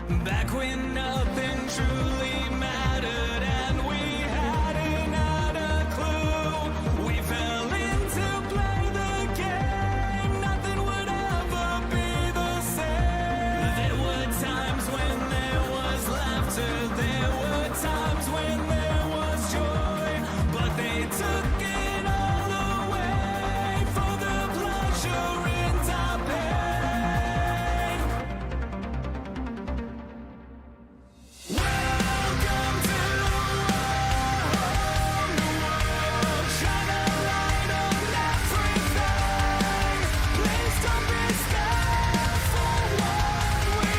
Back when nothing truly mattered and we hadn't had a clue. We fell in to play the game. Nothing would ever be the same. There were times when there was laughter. There were times when there was joy. But they took it all away for the pleasure in our pain. Welcome to our home world. Shine a light on everything. Please don't be scared for what we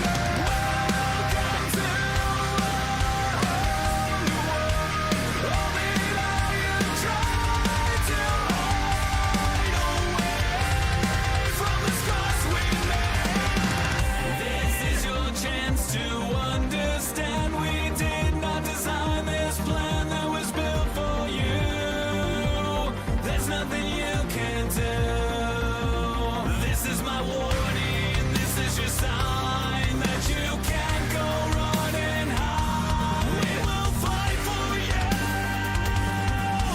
made. Welcome to our home world. All the lion tried to hide away from the scars we made. This is your chance to understand we did not design this plan that was built for you. There's nothing you can do. This is my warning, this is your sign that you can't go running high. We will fight for you.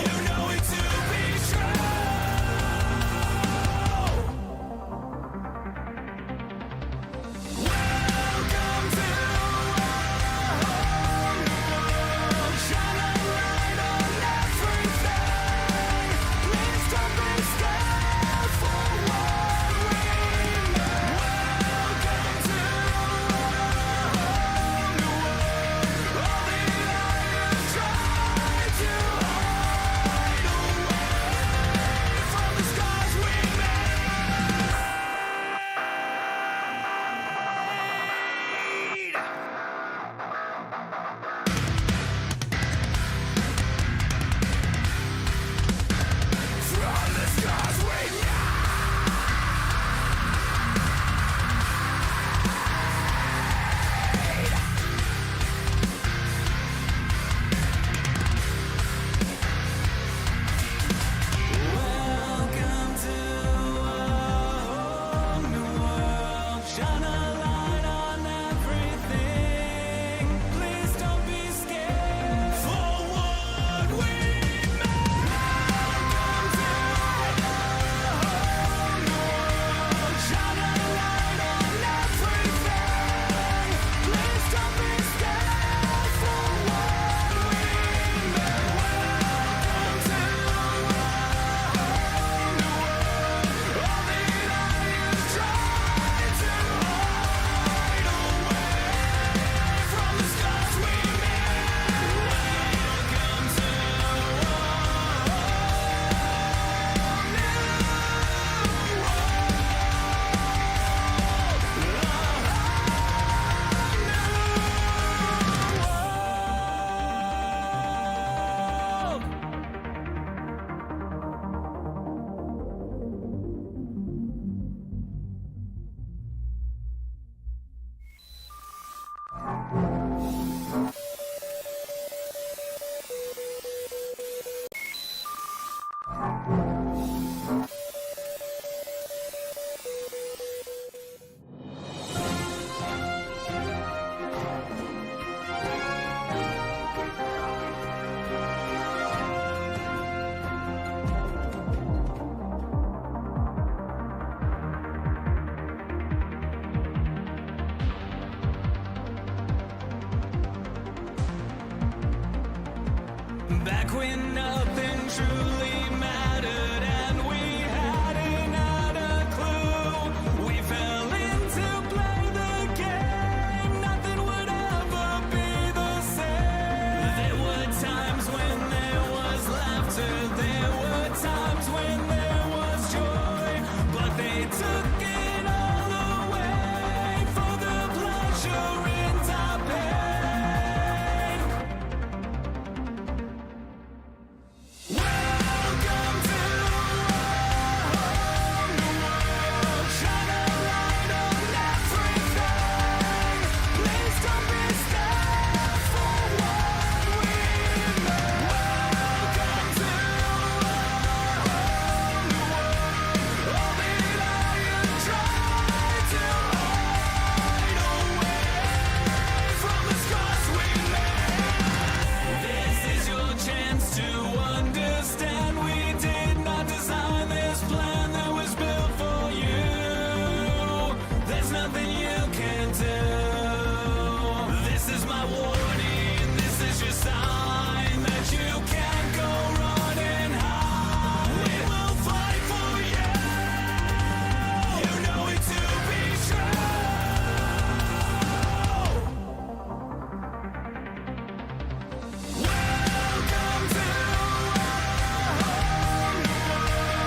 You know it to be true. Welcome to our home world. Shine a light on everything. Please don't be scared for what we made. Welcome to our home world. All the lions tried to hide away from the scars we made. From the scars we Welcome to our new world. Shine a light on everything. Please don't be scared for what we made. Welcome to our new world. Shine a light on everything. Please don't be scared for what we made. Welcome to all the lions tried to hide away from the scars we made. Welcome to back when nothing truly mattered and we hadn't had a clue. We fell in to play the game. Nothing would ever be the same. There were times when there was laughter. There were times when there was joy. But they took it all away for the pleasure in our pain. Welcome do. This is my warning, this is your sign that you can't go running high. We will fight for you, you know it to be true. Welcome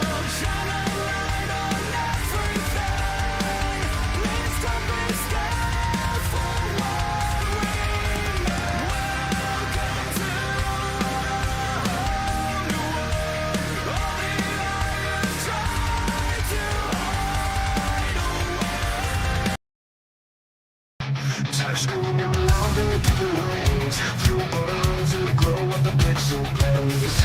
to shine a light on everything. Please don't be scared for what we know. Welcome to all the liars try to hide away. Touchscreen and louder to the lanes, through worlds and the glow of the pixel plays.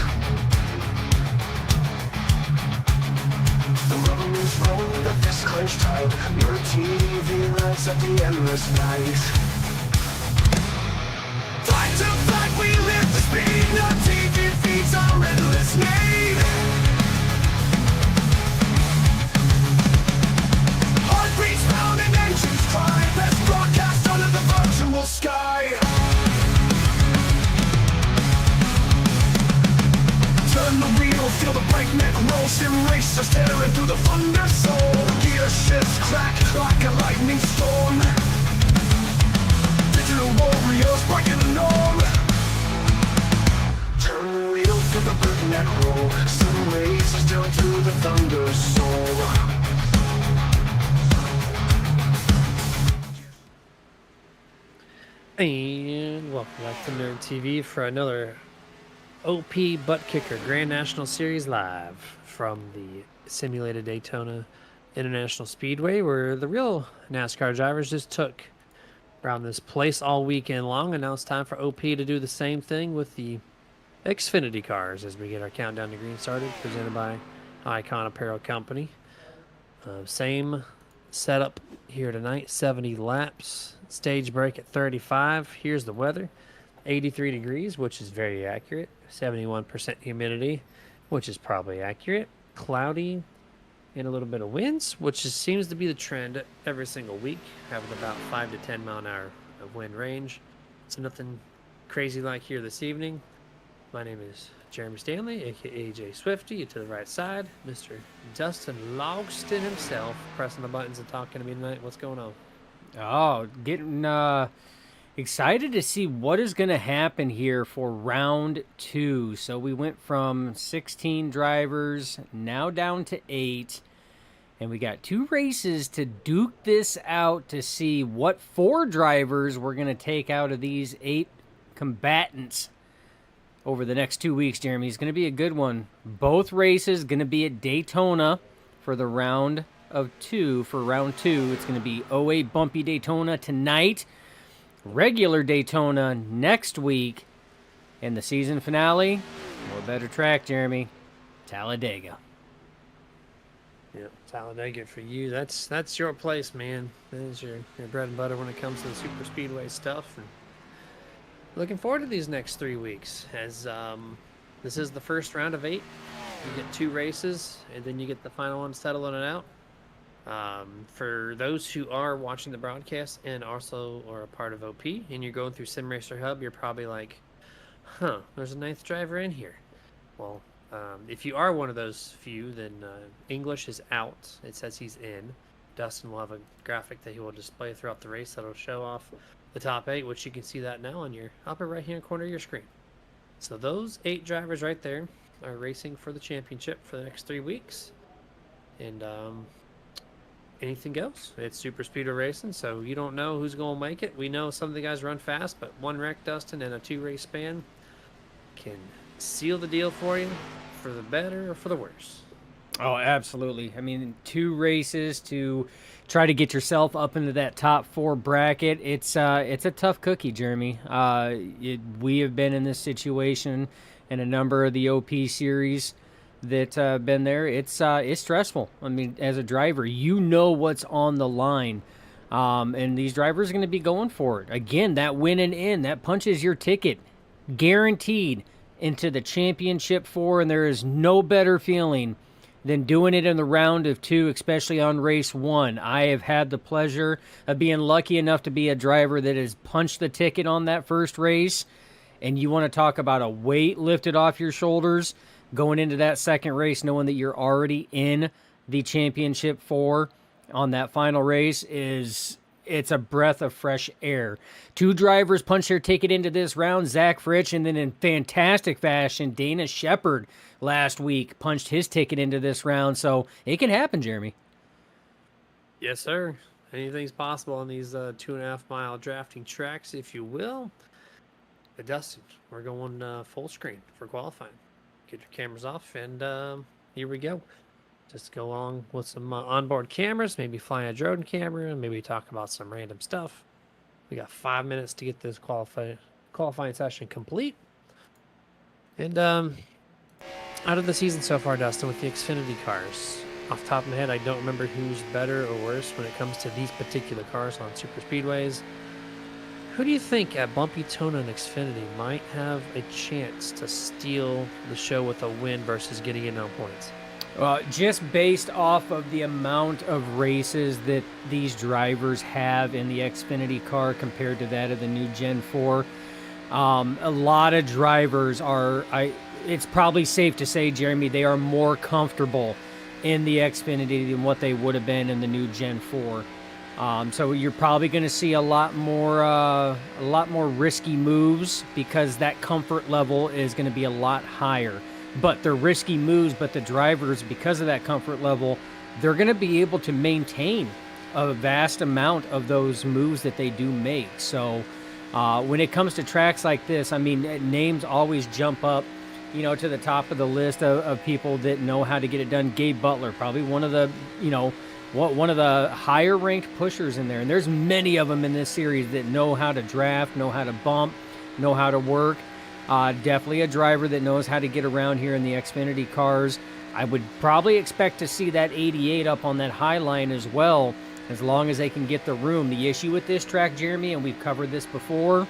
The rubber moves roll, the fist clenched tight. Your TV lights up the endless night. Fight to fight, we live for speed. No TV feeds our endless need. Heartbeats pound and engines cry. Best broadcast under the virtual sky. Turn the wheel, feel the breakneck roll. Sim racers tearing through the thunder soul. Gear shifts crack like a lightning storm. Digital warriors breaking the norm. Turn the wheel through the breakneck roll. Some races down through the thunder soul. And welcome back to Nerd TV for another OP ButtKicker Grand National Series live from the simulated Daytona International Speedway, where the real NASCAR drivers just took around this place all weekend long, and now it's time for OP to do the same thing with the Xfinity cars as we get our countdown to green started, presented by Icon Apparel Company. Same setup here tonight, 70 laps, stage break at 35. Here's the weather, 83 degrees, which is very accurate, 71% humidity, which is probably accurate, cloudy, and a little bit of winds, which seems to be the trend every single week, having about 5 to 10 mile an hour of wind range. So nothing crazy like here this evening. My name is Jeremy Stanley, aka Jay Swifty. To the right side, Mr. Dustin Logston himself, pressing the buttons and talking to me tonight. What's going on? Oh, getting excited to see what is going to happen here for round 2. So we went from 16 drivers, now down to 8. And we got 2 races to duke this out to see what 4 drivers we're going to take out of these 8 combatants over the next 2 weeks, Jeremy. It's going to be a good one. Both races going to be at Daytona for the round of 2. For round 2, it's going to be 08 Bumpy Daytona tonight, regular Daytona next week, and the season finale, what better track, Jeremy? Talladega. Yeah, Talladega for you. That's your place, man. That is your bread and butter when it comes to the super speedway stuff. And looking forward to these next 3 weeks, as this is the first round of 8. You get 2 races, and then you get the final one settling it out. For those who are watching the broadcast and also are a part of OP, and you're going through Sim Racer Hub, you're probably like, huh, there's a 9th driver in here. Well, if you are one of those few, then English is out. It says he's in. Dustin will have a graphic that he will display throughout the race that'll show off the top 8, which you can see that now on your upper right-hand corner of your screen. So those 8 drivers right there are racing for the championship for the next 3 weeks. And anything goes. It's super speedway racing, so you don't know who's going to make it. We know some of the guys run fast, but 1 wreck, Dustin, and a 2-race span can seal the deal for you, for the better or for the worse. Oh, absolutely. I mean, 2 races to try to get yourself up into that top 4 bracket. It's a tough cookie, Jeremy. We have been in this situation in a number of the OP series that been there. It's stressful. I mean, as a driver, you know what's on the line. And these drivers are going to be going for it. Again, that win and in, that punches your ticket, guaranteed, into the championship 4, and there is no better feeling than doing it in the round of 2, especially on race 1. I have had the pleasure of being lucky enough to be a driver that has punched the ticket on that first race. And you want to talk about a weight lifted off your shoulders going into that second race, knowing that you're already in the championship 4 on that final race it's a breath of fresh air. 2 drivers punched their ticket into this round, Zach Fritsch, and then in fantastic fashion, Dana Shepard last week punched his ticket into this round. So it can happen, Jeremy. Yes, sir. Anything's possible on these 2.5 mile drafting tracks, if you will. But Dustin, we're going full screen for qualifying. Get your cameras off, and here we go. Just go along with some onboard cameras, maybe fly a drone camera, maybe talk about some random stuff. We got 5 minutes to get this qualifying session complete. And out of the season so far, Dustin, with the Xfinity cars, off the top of my head, I don't remember who's better or worse when it comes to these particular cars on super speedways. Who do you think at Daytona and Xfinity might have a chance to steal the show with a win versus getting in on points? Just based off of the amount of races that these drivers have in the Xfinity car compared to that of the new Gen 4, a lot of drivers it's probably safe to say, Jeremy, they are more comfortable in the Xfinity than what they would have been in the new Gen 4. So you're probably going to see a lot more risky moves because that comfort level is going to be a lot higher. But they're risky moves, but the drivers, because of that comfort level, they're going to be able to maintain a vast amount of those moves that they do make. So when it comes to tracks like this, I mean, names always jump up, to the top of the list of people that know how to get it done. Gabe Butler, probably one of the, one of the higher ranked pushers in there. And there's many of them in this series that know how to draft, know how to bump, know how to work. Definitely a driver that knows how to get around here in the Xfinity cars. I would probably expect to see that 88 up on that high line as well, as long as they can get the room. The issue with this track, Jeremy, and we've covered this before,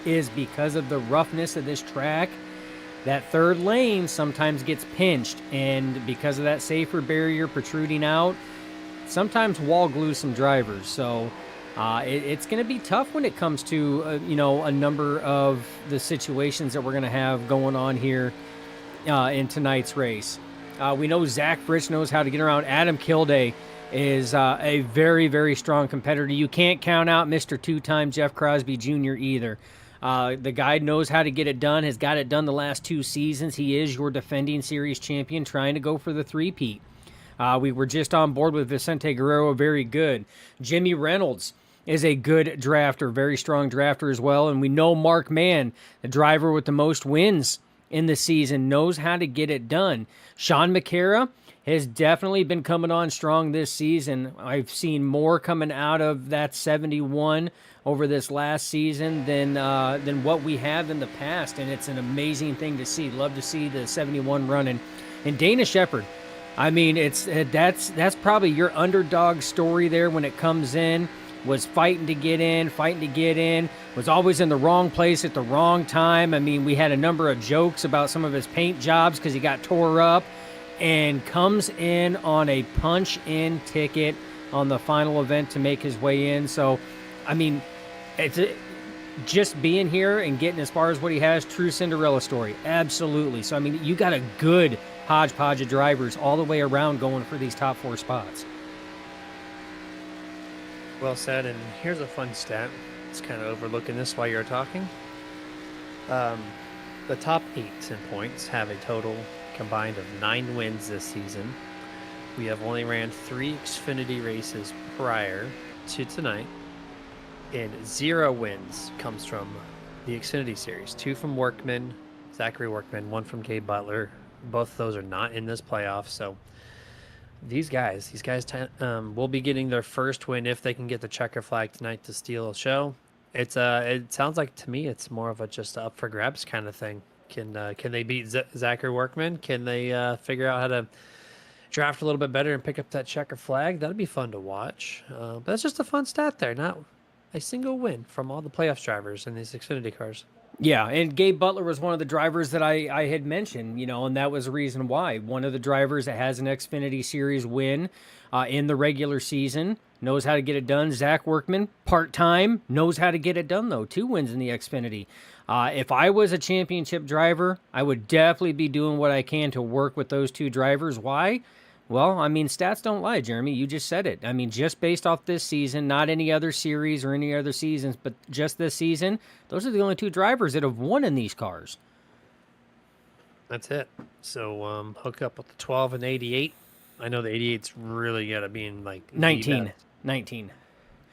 is because of the roughness of this track, that third lane sometimes gets pinched, and because of that safer barrier protruding out, sometimes wall glues some drivers. So it's going to be tough when it comes to, a number of the situations that we're going to have going on here in tonight's race. We know Zach Fritsch knows how to get around. Adam Kilday is a very, very strong competitor. You can't count out Mr. Two-time Jeff Crosby Jr. either. The guy knows how to get it done, has got it done the last 2 seasons. He is your defending series champion, trying to go for the three-peat. We were just on board with Vicente Guerrero, very good. Jimmy Reynolds is a good drafter, very strong drafter as well. And we know Mark Mann, the driver with the most wins in the season, knows how to get it done. Sean McCara has definitely been coming on strong this season. I've seen more coming out of that 71 over this last season than what we have in the past, and it's an amazing thing to see. Love to see the 71 running. And Dana Shepard, I mean, that's probably your underdog story there when it comes in. Was fighting to get in, was always in the wrong place at the wrong time. I mean, we had a number of jokes about some of his paint jobs because he got tore up, and comes in on a punch-in ticket on the final event to make his way in. So, I mean, just being here and getting as far as what he has, true Cinderella story. Absolutely. So, I mean, you got a good hodgepodge of drivers all the way around going for these top 4 spots. Well said, and here's a fun stat. It's kind of overlooking this while you're talking. The top 8 in points have a total combined of 9 wins this season. We have only ran 3 Xfinity races prior to tonight, and 0 wins comes from the Xfinity Series. 2 from Workman, Zachary Workman, 1 from Gabe Butler. Both of those are not in this playoff, so these guys will be getting their first win if they can get the checker flag tonight to steal a show. It sounds like to me it's more of a just up for grabs kind of thing. Can they beat Zachary Workman? Can they figure out how to draft a little bit better and pick up that checker flag? That'd be fun to watch. But that's just a fun stat there. Not a single win from all the playoffs drivers in these Xfinity cars. Yeah, and Gabe Butler was one of the drivers that I had mentioned, you know, and that was the reason why. One of the drivers that has an Xfinity Series win in the regular season, knows how to get it done. Zach Workman, part-time, knows how to get it done, though. 2 wins in the Xfinity. If I was a championship driver, I would definitely be doing what I can to work with those 2 drivers. Why? Well, I mean, stats don't lie, Jeremy. You just said it. I mean, just based off this season, not any other series or any other seasons, but just this season, those are the only 2 drivers that have won in these cars. That's it. So hook up with the 12 and 88. I know the 88's really got to be in like the 19. best. 19.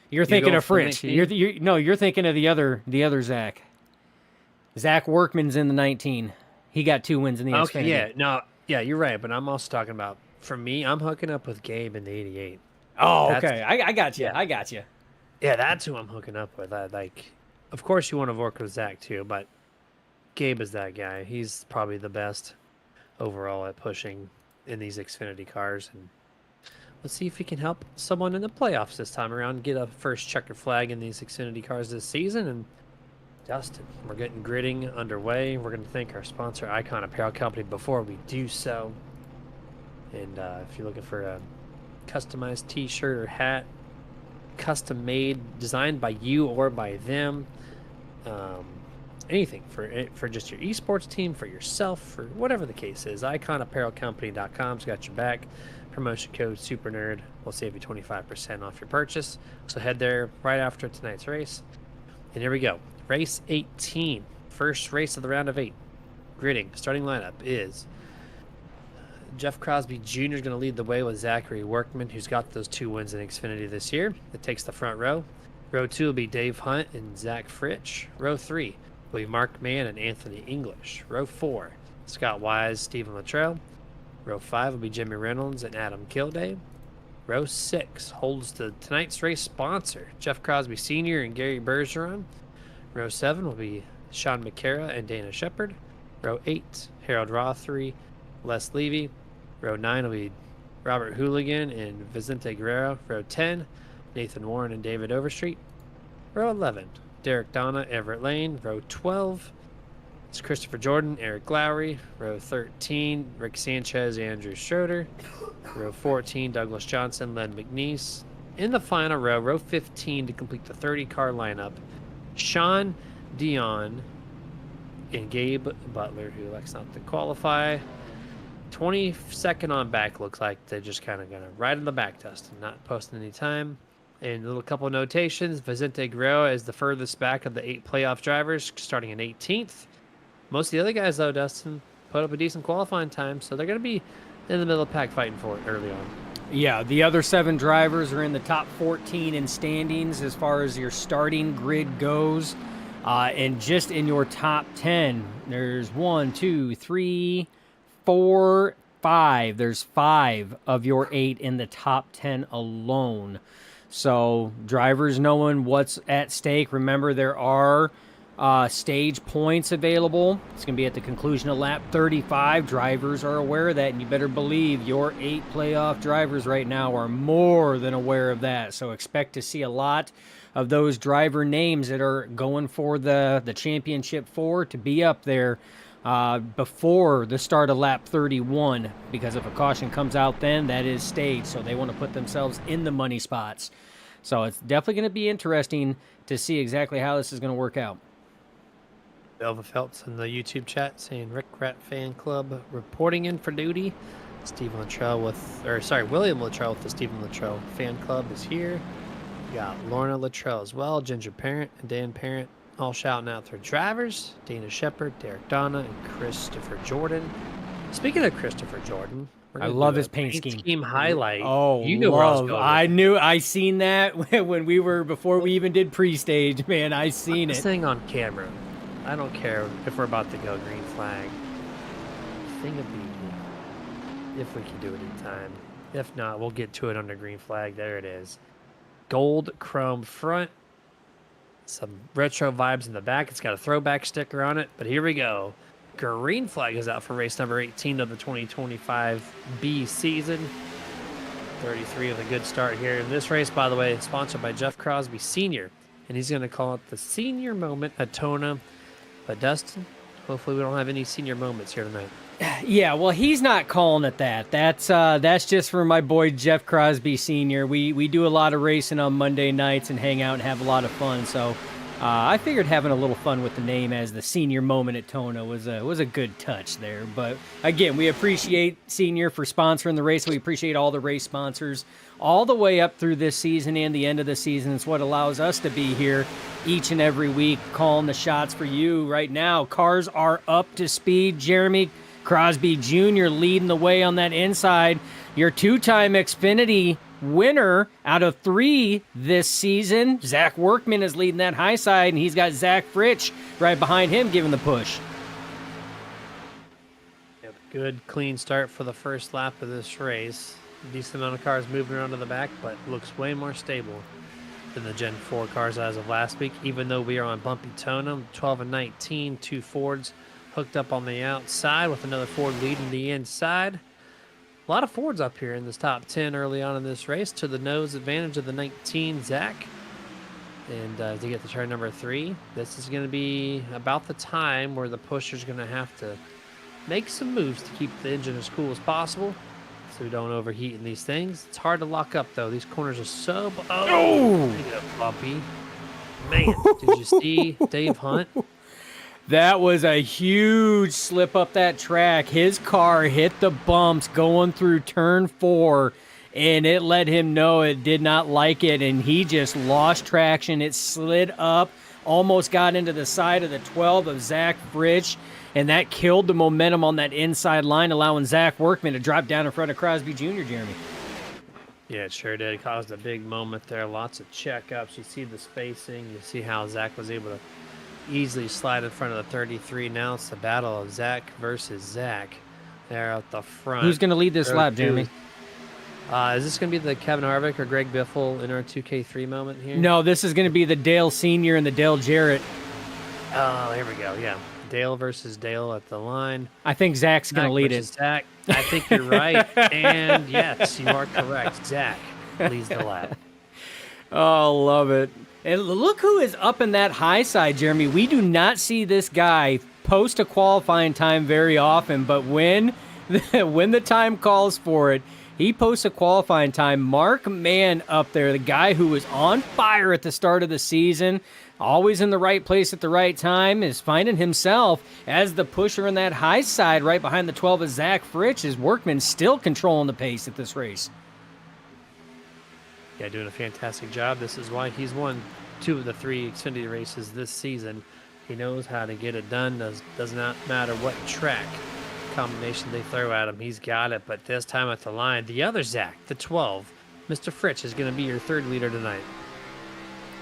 You're thinking go of for Fritz. 19? You're thinking of the other Zach. Zach Workman's in the 19. He got 2 wins in the Okay, Xfinity. yeah, no, yeah, you're right. But I'm also talking about, for me, I'm hooking up with Gabe in the 88. Oh, That's- okay. I got you. yeah. I got you. Yeah, that's who I'm hooking up with. Of course, you want to work with Zach too, but Gabe is that guy. He's probably the best overall at pushing in these Xfinity cars, and let's see if he can help someone in the playoffs this time around get a first checkered flag in these Xfinity cars this season. And Dustin, we're getting gridding underway. We're going to thank our sponsor, Icon Apparel Company, before we do so. And if you're looking for a customized T-shirt or hat, custom made, designed by you or by them, anything for just your esports team, for yourself, for whatever the case is, iconapparelcompany.com's got your back. Promotion code SuperNerd will save you 25% off your purchase. So head there right after tonight's race. And here we go. Race 18. First race of the round of 8. Gridding. Starting lineup is Jeff Crosby Jr. is going to lead the way with Zachary Workman, who's got those 2 wins in Xfinity this year. That takes the front row. Row 2 will be Dave Hunt and Zach Fritsch. Row 3 will be Mark Mann and Anthony English. Row 4, Scott Wise, Stephen Luttrell. Row 5 will be Jimmy Reynolds and Adam Kilday. Row 6 holds tonight's race sponsor, Jeff Crosby Sr. and Gary Bergeron. Row 7 will be Sean McCara and Dana Shepard. Row 8, Harold Rothery, Les Levy. Row 9 will be Robert Hooligan and Vicente Guerrero. Row 10, Nathan Warren and David Overstreet. Row 11, Derek Donna, Everett Lane. Row 12, it's Christopher Jordan, Eric Lowry. Row 13, Rick Sanchez, Andrew Schroeder. Row 14, Douglas Johnson, Len McNeese. In the final row, row 15, to complete the 30-car lineup, Sean Dion and Gabe Butler, who elects not to qualify. 22nd on back, looks like they're just kind of going to ride in the back dust and not posting any time. And a little couple of notations. Vicente Guerrero is the furthest back of the 8 playoff drivers, starting in 18th. Most of the other guys, though, Dustin, put up a decent qualifying time, so they're going to be in the middle of the pack fighting for it early on. Yeah, the other 7 drivers are in the top 14 in standings as far as your starting grid goes. And just in your top 10, there's 1, 2, 3, 4, 5. There's 5 of your 8 in the top 10 alone. So drivers knowing what's at stake. Remember, there are stage points available. It's going to be at the conclusion of lap 35. Drivers are aware of that, and you better believe your 8 playoff drivers right now are more than aware of that. So expect to see a lot of those driver names that are going for the championship 4 to be up there before the start of lap 31, because if a caution comes out then, that is stage, so they want to put themselves in the money spots. So it's definitely going to be interesting to see exactly how this is going to work out. Belva Phelps in the YouTube chat saying Rick Rat Fan Club reporting in for duty. William Luttrell with the Stephen Luttrell Fan Club is here. We got Lorna Luttrell as well, Ginger Parent and Dan Parent, all shouting out their drivers, Dana Shepard, Derek Donna, and Christopher Jordan. Speaking of Christopher Jordan, I love his paint scheme highlight. Oh, you know where I was going. I seen that before we even did pre-stage, man. I seen it. This thing on camera. I don't care if we're about to go green flag. Thing would be if we can do it in time. If not, we'll get to it under green flag. There it is. Gold chrome front. Some retro vibes in the back. It's got a throwback sticker on it. But here we go. Green flag is out for race number 18 of the 2025 B season. 33 with a good start here. And this race, by the way, is sponsored by Jeff Crosby Sr. And he's going to call it the Senior Moment at Daytona. But Dustin, hopefully we don't have any senior moments here tonight. Yeah, well, he's not calling it that. That's just for my boy Jeff Crosby Sr. We do a lot of racing on Monday nights and hang out and have a lot of fun. So I figured having a little fun with the name as the senior moment at Tona was a good touch there. But again, we appreciate Senior for sponsoring the race. We appreciate all the race sponsors all the way up through this season and the end of the season. It's what allows us to be here each and every week calling the shots for you right now. Cars are up to speed. Jeremy Crosby Jr. leading the way on that inside. Your two-time Xfinity winner out of 3 this season. Zach Workman is leading that high side, and he's got Zach Fritsch right behind him giving the push. Yep, good, clean start for the first lap of this race. Decent amount of cars moving around to the back, but looks way more stable than the Gen 4 cars as of last week, even though we are on bumpy Daytona. 12 and 19, 2 Fords hooked up on the outside with another Ford leading the inside. A lot of Fords up here in this top 10 early on in this race to the nose advantage of the 19 Zach. And to get to turn number 3, this is going to be about the time where the pusher's going to have to make some moves to keep the engine as cool as possible so we don't overheat in these things. It's hard to lock up, though. These corners are so... Oh! Bumpy. Man, did you see Dave Hunt? That was a huge slip up that track. His car hit the bumps going through turn 4, and it let him know it did not like it, and he just lost traction. It slid up, almost got into the side of the 12 of Zach Fritsch, and that killed the momentum on that inside line, allowing Zach Workman to drop down in front of Crosby Jr., Jeremy. Yeah, it sure did. It caused a big moment there. Lots of checkups. You see the spacing. You see how Zach was able to easily slide in front of the 33. Now it's the battle of Zach versus Zach there at the front. Who's going to lead this lap, Jeremy? Is this going to be the Kevin Harvick or Greg Biffle in our 2K3 moment here? No, this is going to be the Dale Sr. and the Dale Jarrett. Oh, here we go. Yeah. Dale versus Dale at the line. I think Zach's going to lead it. Zach. I think you're right. And yes, you are correct. Zach leads the lap. Oh, love it. And look who is up in that high side, Jeremy. We do not see this guy post a qualifying time very often, but when the time calls for it, he posts a qualifying time. Mark Mann up there, the guy who was on fire at the start of the season, always in the right place at the right time, is finding himself as the pusher in that high side right behind the 12 of Zach Fritsch. His Workman still controlling the pace at this race. Yeah, doing a fantastic job. This is why he's won 2 of the 3 Xfinity races this season. He knows how to get it done. Does not matter what track combination they throw at him. He's got it. But this time at the line, the other Zach, the 12, Mr. Fritsch, is going to be your 3rd leader tonight.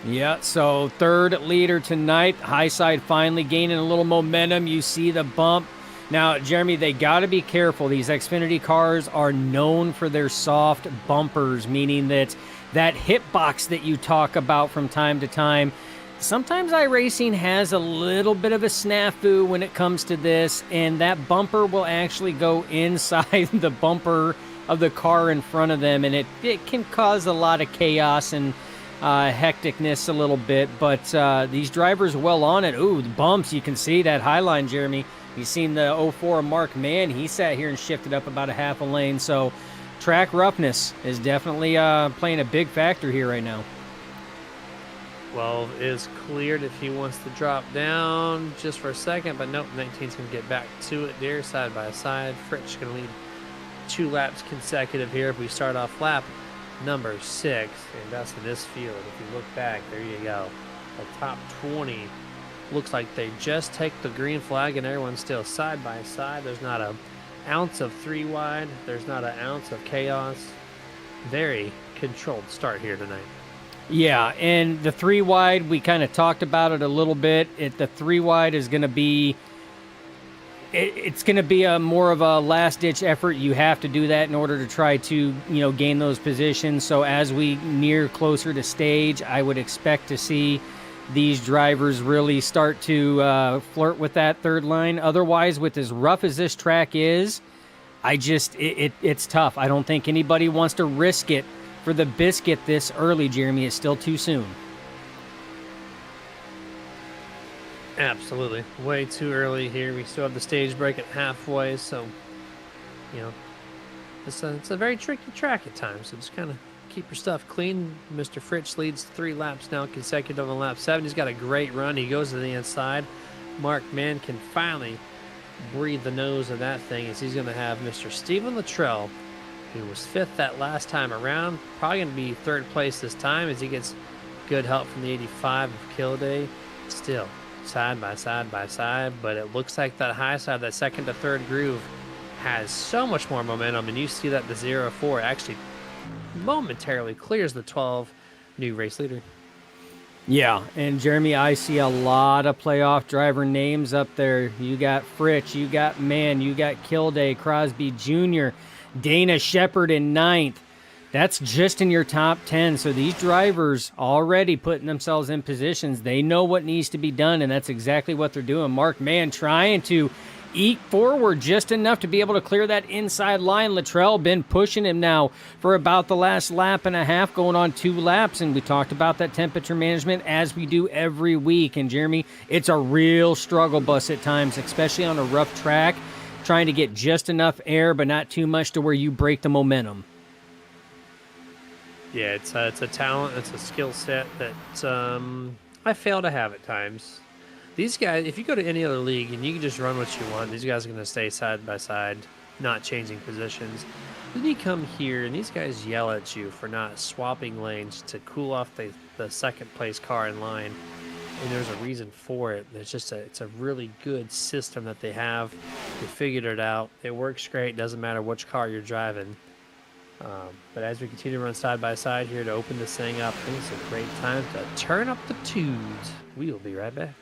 Yeah, so 3rd leader tonight. High side finally gaining a little momentum. You see the bump. Now, Jeremy, they got to be careful. These Xfinity cars are known for their soft bumpers, meaning that hitbox that you talk about from time to time. Sometimes iRacing has a little bit of a snafu when it comes to this, and that bumper will actually go inside the bumper of the car in front of them, and it can cause a lot of chaos and hecticness a little bit, but these drivers are well on it. Ooh, the bumps, you can see that high line, Jeremy. You've seen the 04 Mark Mann. He sat here and shifted up about a half a lane, so track roughness is definitely playing a big factor here right now. 12 is cleared if he wants to drop down just for a second, but nope, 19's going to get back to it there, side by side. Fritsch going to lead 2 laps consecutive here if we start off lap number 6. And that's in this field. If you look back, there you go. The top 20 looks like they just take the green flag and everyone's still side by side. There's not an ounce of 3 wide. There's not an ounce of chaos. Very controlled start here tonight. Yeah, and the 3 wide, we kind of talked about it a little bit. The 3 wide is going to be, it's going to be a more of a last-ditch effort. You have to do that in order to try to, gain those positions. So as we near closer to stage, I would expect to see these drivers really start to flirt with that 3rd line. Otherwise, with as rough as this track is, it's tough. I don't think anybody wants to risk it for the biscuit this early, Jeremy. It's still too soon. Absolutely. Way too early here. We still have the stage break at halfway, so, you know, it's a very tricky track at times. So just kind of keep your stuff clean. Mr. Fritz leads 3 laps now consecutive on lap 7. He's got a great run. He goes to the inside. Mark Mann can finally breathe the nose of that thing as he's going to have Mr. Stephen Luttrell, who was 5th that last time around, probably going to be 3rd place this time as he gets good help from the 85 of Kilday. Still side by side, but it looks like that high side, that 2nd to 3rd groove, has so much more momentum, and you see that the 0-4 actually momentarily clears the 12 new race leader. Yeah, and Jeremy, I see a lot of playoff driver names up there. You got Fritz, you got Mann, you got Kilday, Crosby Jr., Dana Shepard in 9th. That's just in your top 10. So these drivers already putting themselves in positions. They know what needs to be done, and that's exactly what they're doing. Mark Mann trying to eke forward just enough to be able to clear that inside line. Luttrell been pushing him now for about the last lap and a half, going on 2 laps, and we talked about that temperature management as we do every week. And Jeremy, it's a real struggle bus at times, especially on a rough track, trying to get just enough air but not too much to where you break the momentum. Yeah, it's a talent, it's a skill set that I fail to have at times. These guys, if you go to any other league and you can just run what you want, these guys are going to stay side by side, not changing positions. Then you come here and these guys yell at you for not swapping lanes to cool off the 2nd place car in line. And there's a reason for it. It's a really good system that they have. They figured it out. It works great. Doesn't matter which car you're driving. But as we continue to run side by side here to open this thing up, I think it's a great time to turn up the tunes. We will be right back.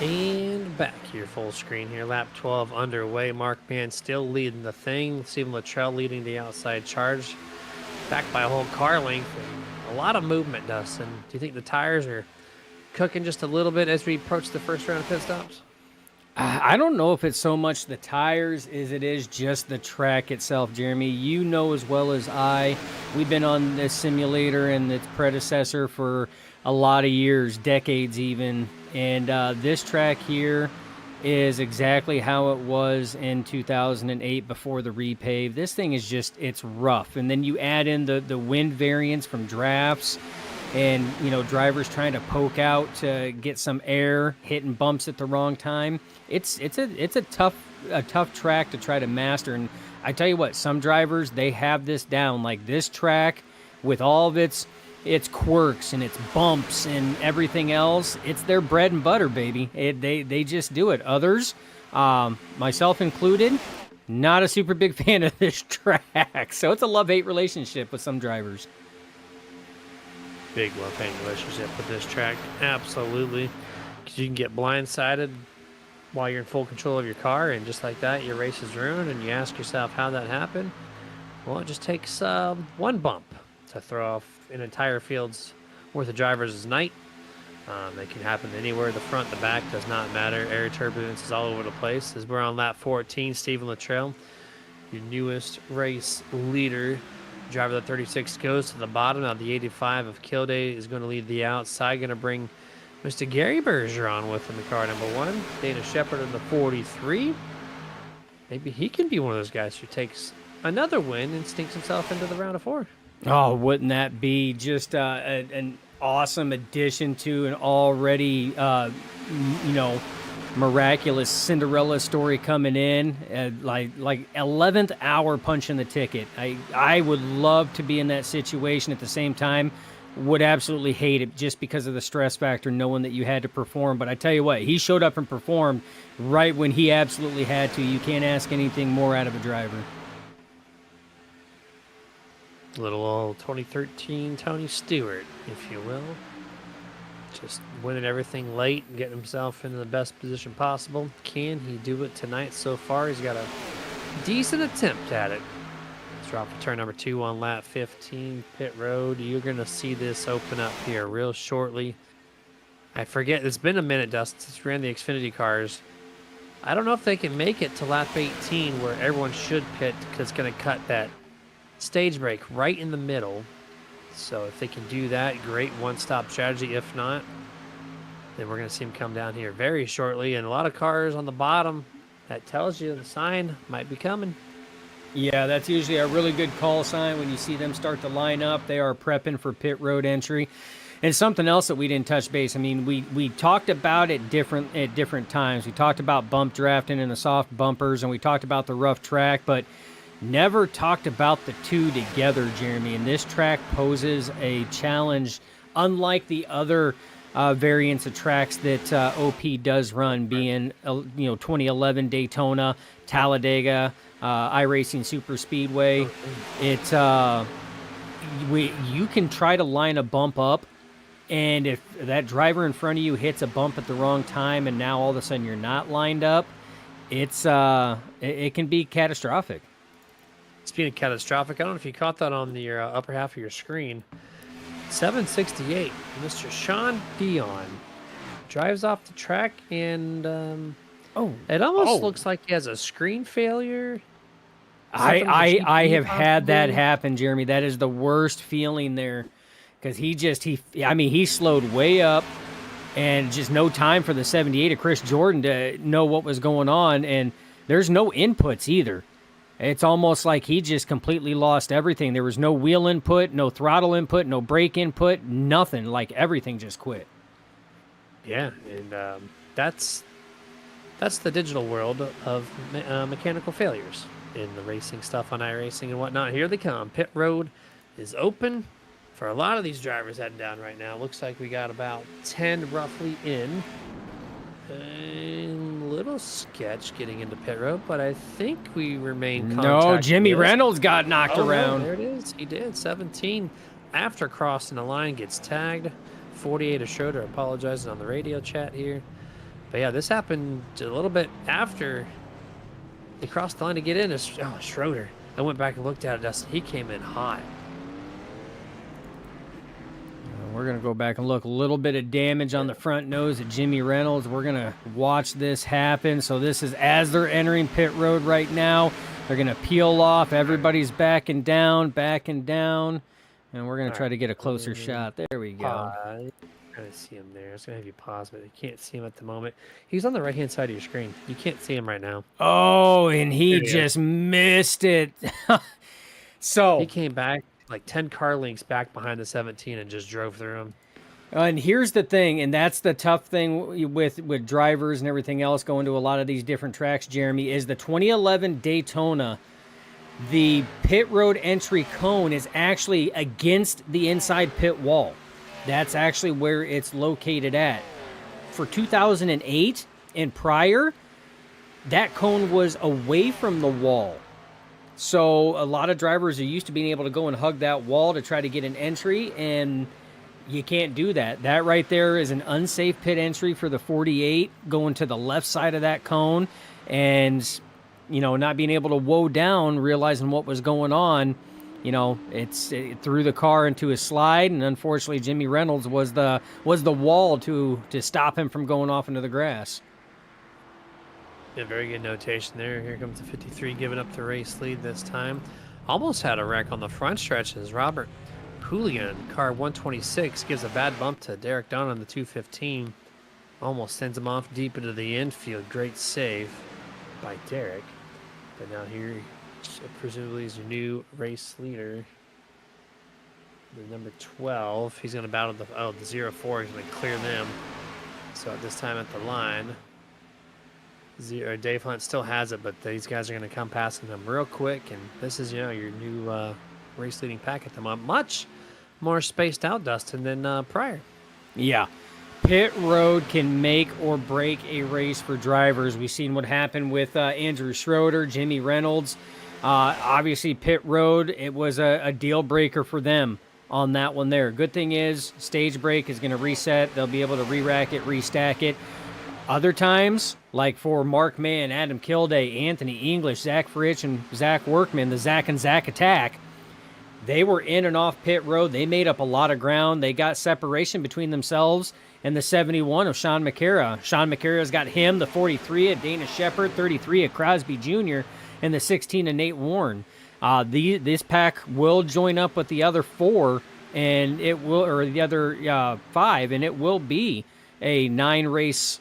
And back here, full screen here. Lap 12 underway. Mark Mann still leading the thing. Stephen Luttrell leading the outside charge. Back by a whole car length. And a lot of movement, Dustin. Do you think the tires are cooking just a little bit as we approach the first round of pit stops? I don't know if it's so much the tires as it is just the track itself, Jeremy. You know as well as I, we've been on this simulator and its predecessor for a lot of years, decades even. And this track here is exactly how it was in 2008 before the repave. This thing is just, it's rough. And then you add in the wind variance from drafts and, you know, drivers trying to poke out to get some air, hitting bumps at the wrong time. It's a tough track to try to master. And I tell you what, some drivers, they have this down. Like this track with all of its its quirks and its bumps and everything else, it's their bread and butter, baby. They just do it. Others, myself included, not a super big fan of this track. So it's a love-hate relationship with some drivers. Big love-hate relationship with this track. Absolutely. Because you can get blindsided while you're in full control of your car, and just like that, your race is ruined, and you ask yourself how that happened. Well, it just takes one bump to throw off an entire field's worth of drivers' night. They can happen anywhere. The front, the back, does not matter. Air turbulence is all over the place. As we're on lap 14, Stephen Luttrell, your newest race leader. Driver of the 36 goes to the bottom. Now the 85 of Kilday is going to lead the outside. Going to bring Mr. Gary Bergeron with him in car number 1. Dana Shepard in the 43. Maybe he can be one of those guys who takes another win and stinks himself into the round of 4. Oh, wouldn't that be just an awesome addition to an already, miraculous Cinderella story coming in? Like 11th hour punching the ticket. I would love to be in that situation. At the same time, would absolutely hate it just because of the stress factor, knowing that you had to perform. But I tell you what, he showed up and performed right when he absolutely had to. You can't ask anything more out of a driver. Little old 2013 Tony Stewart, if you will. Just winning everything late and getting himself into the best position possible. Can he do it tonight? So far, he's got a decent attempt at it. Let's drop to turn number 2 on lap 15, pit road. You're going to see this open up here real shortly. I forget, it's been a minute, Dustin, since we ran the Xfinity cars. I don't know if they can make it to lap 18 where everyone should pit, because it's going to cut that stage break right in the middle. So if they can do that, great one-stop strategy. If not, then we're going to see him come down here very shortly. And a lot of cars on the bottom, that tells you the sign might be coming. Yeah, that's usually a really good call sign when you see them start to line up. They are prepping for pit road entry. And something else that we didn't touch base. I mean, we talked about it at different times. We talked about bump drafting and the soft bumpers, and we talked about the rough track, but never talked about the two together, Jeremy. And this track poses a challenge, unlike the other variants of tracks that OP does run, being 2011 Daytona, Talladega, iRacing Super Speedway. You can try to line a bump up, and if that driver in front of you hits a bump at the wrong time, and now all of a sudden you're not lined up, it can be catastrophic. Speaking of catastrophic, I don't know if you caught that on the upper half of your screen. 768, Mr. Sean Dion drives off the track, and it almost looks like he has a screen failure. I have had that happen, Jeremy. That is the worst feeling there, because he slowed way up, and just no time for the 78 of Chris Jordan to know what was going on, and there's no inputs either. It's almost like he just completely lost everything. There was no wheel input, no throttle input, no brake input, nothing. Like, everything just quit. Yeah, and that's the digital world of mechanical failures in the racing stuff on iRacing and whatnot. Here they come. Pit road is open for a lot of these drivers heading down right now. Looks like we got about 10 roughly in. Little sketch getting into pit road, but I think we remain No, Jimmy Reynolds got knocked around. No, there it is. He did. 17 after crossing the line gets tagged. 48 of Schroeder apologizes on the radio chat here. But yeah, this happened a little bit after they crossed the line to get in. Schroeder. I went back and looked at it, Dustin. He came in hot. We're going to go back and look. A little bit of damage on the front nose of Jimmy Reynolds. We're going to watch this happen. So this is as they're entering pit road right now. They're going to peel off. Everybody's backing down. And we're going to try to get a closer shot. There we go. I'm trying to see him there. I was going to have you pause, but I can't see him at the moment. He's on the right-hand side of your screen. You can't see him right now. Oh, and he just missed it. So he came back like 10 car lengths back behind the 17 and just drove through him. And here's the thing, and that's the tough thing with drivers and everything else going to a lot of these different tracks, Jeremy, is the 2011 Daytona. The pit road entry cone is actually against the inside pit wall. That's actually where it's located at. For 2008 and prior, that cone was away from the wall. So a lot of drivers are used to being able to go and hug that wall to try to get an entry, and you can't do that. That right there is an unsafe pit entry for the 48, going to the left side of that cone, and not being able to woe down, realizing what was going on. It threw the car into a slide, and unfortunately, Jimmy Reynolds was the wall to stop him from going off into the grass. Yeah, very good notation there. Here comes the 53 giving up the race lead this time. Almost had a wreck on the front stretch as Robert Hooligan, car 126, gives a bad bump to Derek Dunn on the 215. Almost sends him off deep into the infield. Great save by Derek. But now here, presumably, is your new race leader. The number 12. He's going to battle the 04. He's going to clear them. So at this time at the line, Dave Hunt still has it, but these guys are going to come passing him real quick. And this is, your new race leading pack at the moment. Much more spaced out, Dustin, than prior. Yeah. Pit road can make or break a race for drivers. We've seen what happened with Andrew Schroeder, Jimmy Reynolds. Obviously, pit road, it was a deal breaker for them on that one there. Good thing is, stage break is going to reset. They'll be able to re-rack it, restack it. Other times, like for Mark Mann, Adam Kilday, Anthony English, Zach Fritsch, and Zach Workman, the Zach and Zach attack, they were in and off pit road. They made up a lot of ground. They got separation between themselves and the 71 of Sean McCara. Sean McCara's got him, the 43 of Dana Shepard, 33 of Crosby Jr., and the 16 of Nate Warren. This pack will join up with the other four, and it will, or the other 5, and it will be a 9-race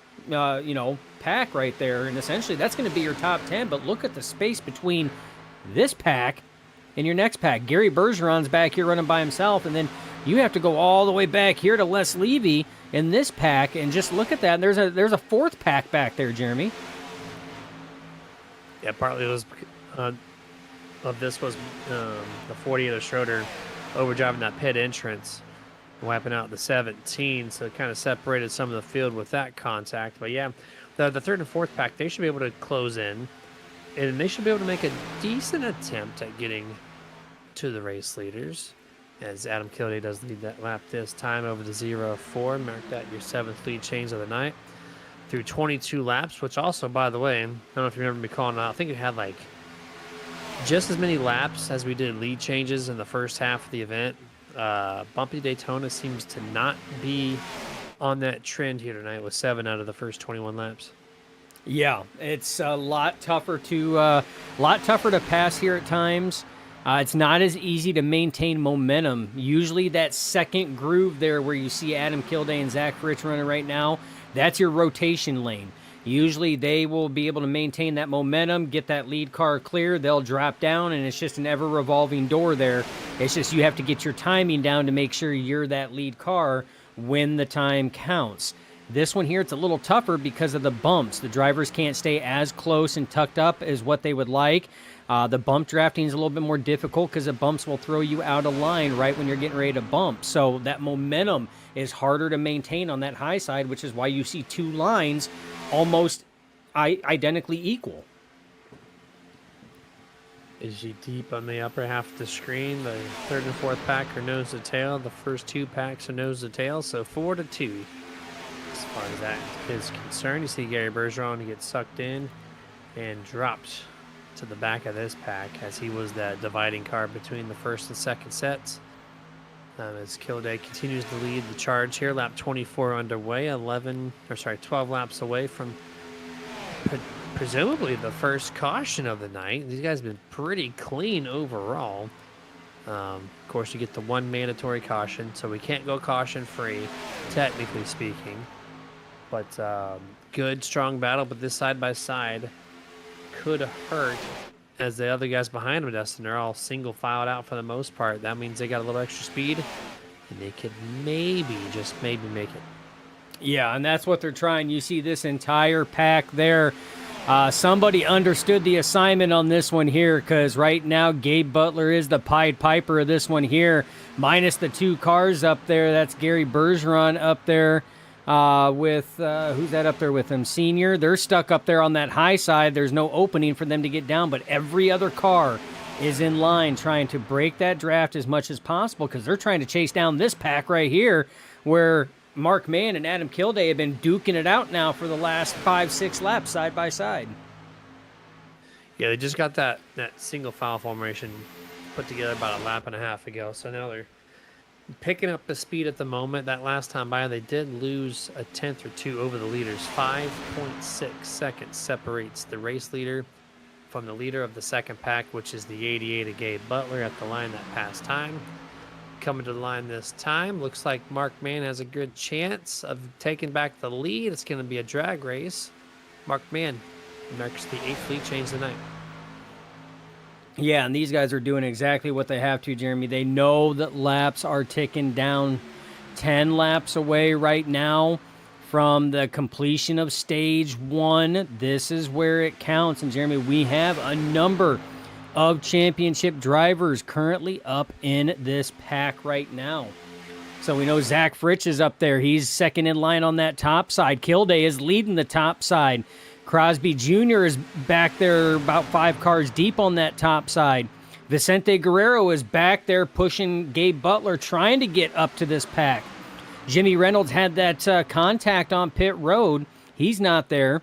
pack right there. And essentially, that's going to be your top 10. But look at the space between this pack and your next pack. Gary Bergeron's back here running by himself, and then you have to go all the way back here to Les Levy in this pack, and just look at that. There's a fourth pack back there, Jeremy. Yeah, partly it was of this was the 48 of Schroeder overdriving that pit entrance, wiping out the 17, so it kind of separated some of the field with that contact. But yeah, the third and fourth pack, they should be able to close in, and they should be able to make a decent attempt at getting to the race leaders, as Adam Kilday does lead that lap this time over the 0-4. Mark that your 7th lead change of the night through 22 laps, which also, by the way, I don't know if you remember me calling out, I think it had like just as many laps as we did lead changes in the first half of the event. Bumpy Daytona seems to not be on that trend here tonight with 7 out of the first 21 laps. Yeah, it's a lot tougher to pass here at times. It's not as easy to maintain momentum. Usually that second groove there where you see Adam Kilday and Zach Fritsch running right now, that's your rotation lane. Usually they will be able to maintain that momentum, get that lead car clear, they'll drop down, and it's just an ever-revolving door there. It's just you have to get your timing down to make sure you're that lead car when the time counts. This one here, it's a little tougher because of the bumps. The drivers can't stay as close and tucked up as what they would like. The bump drafting is a little bit more difficult because the bumps will throw you out of line right when you're getting ready to bump. So that momentum is harder to maintain on that high side, which is why you see two lines almost identically equal. Is you deep on the upper half of the screen? The third and fourth pack are nose to tail. The first two packs are nose to tail, so 4-2. As far as that is concerned, you see Gary Bergeron get sucked in and dropped to the back of this pack as he was that dividing car between the first and second sets. As Kilday continues to lead the charge here, lap 24 underway, 12 laps away from presumably the first caution of the night. These guys have been pretty clean overall. Of course, you get the one mandatory caution, so we can't go caution free, technically speaking. But good, strong battle, but this side by side could hurt as the other guys behind them, Dustin, are all single filed out for the most part. That means they got a little extra speed, and they could maybe, just maybe make it. Yeah, and that's what they're trying. You see this entire pack there. Somebody understood the assignment on this one here, because right now Gabe Butler is the Pied Piper of this one here, minus the 2 cars up there. That's Gary Bergeron up there with, who's that up there with him? Senior. They're stuck up there on that high side. There's no opening for them to get down, but every other car is in line trying to break that draft as much as possible, because they're trying to chase down this pack right here where Mark Mann and Adam Kilday have been duking it out now for the last 5-6 laps side by side. Yeah, they just got that single file formation put together about a lap and a half ago. So now they're picking up the speed at the moment. That last time by, they did lose a tenth or two over the leaders. 5.6 seconds separates the race leader from the leader of the second pack, which is the 88 of Gabe Butler at the line that passed time. Coming to the line this time, looks like Mark Mann has a good chance of taking back the lead. It's going to be a drag race. Mark Mann marks the 8th lead change of the night. Yeah, and these guys are doing exactly what they have to, Jeremy. They know that laps are ticking down, 10 laps away right now from the completion of stage 1. This is where it counts. And Jeremy, we have a number of championship drivers currently up in this pack right now. So we know Zach Fritsch is up there. He's second in line on that top side. Kilday is leading the top side. Crosby Jr. is back there about 5 cars deep on that top side. Vicente Guerrero is back there pushing Gabe Butler, trying to get up to this pack. Jimmy Reynolds had that contact on pit road. He's not there.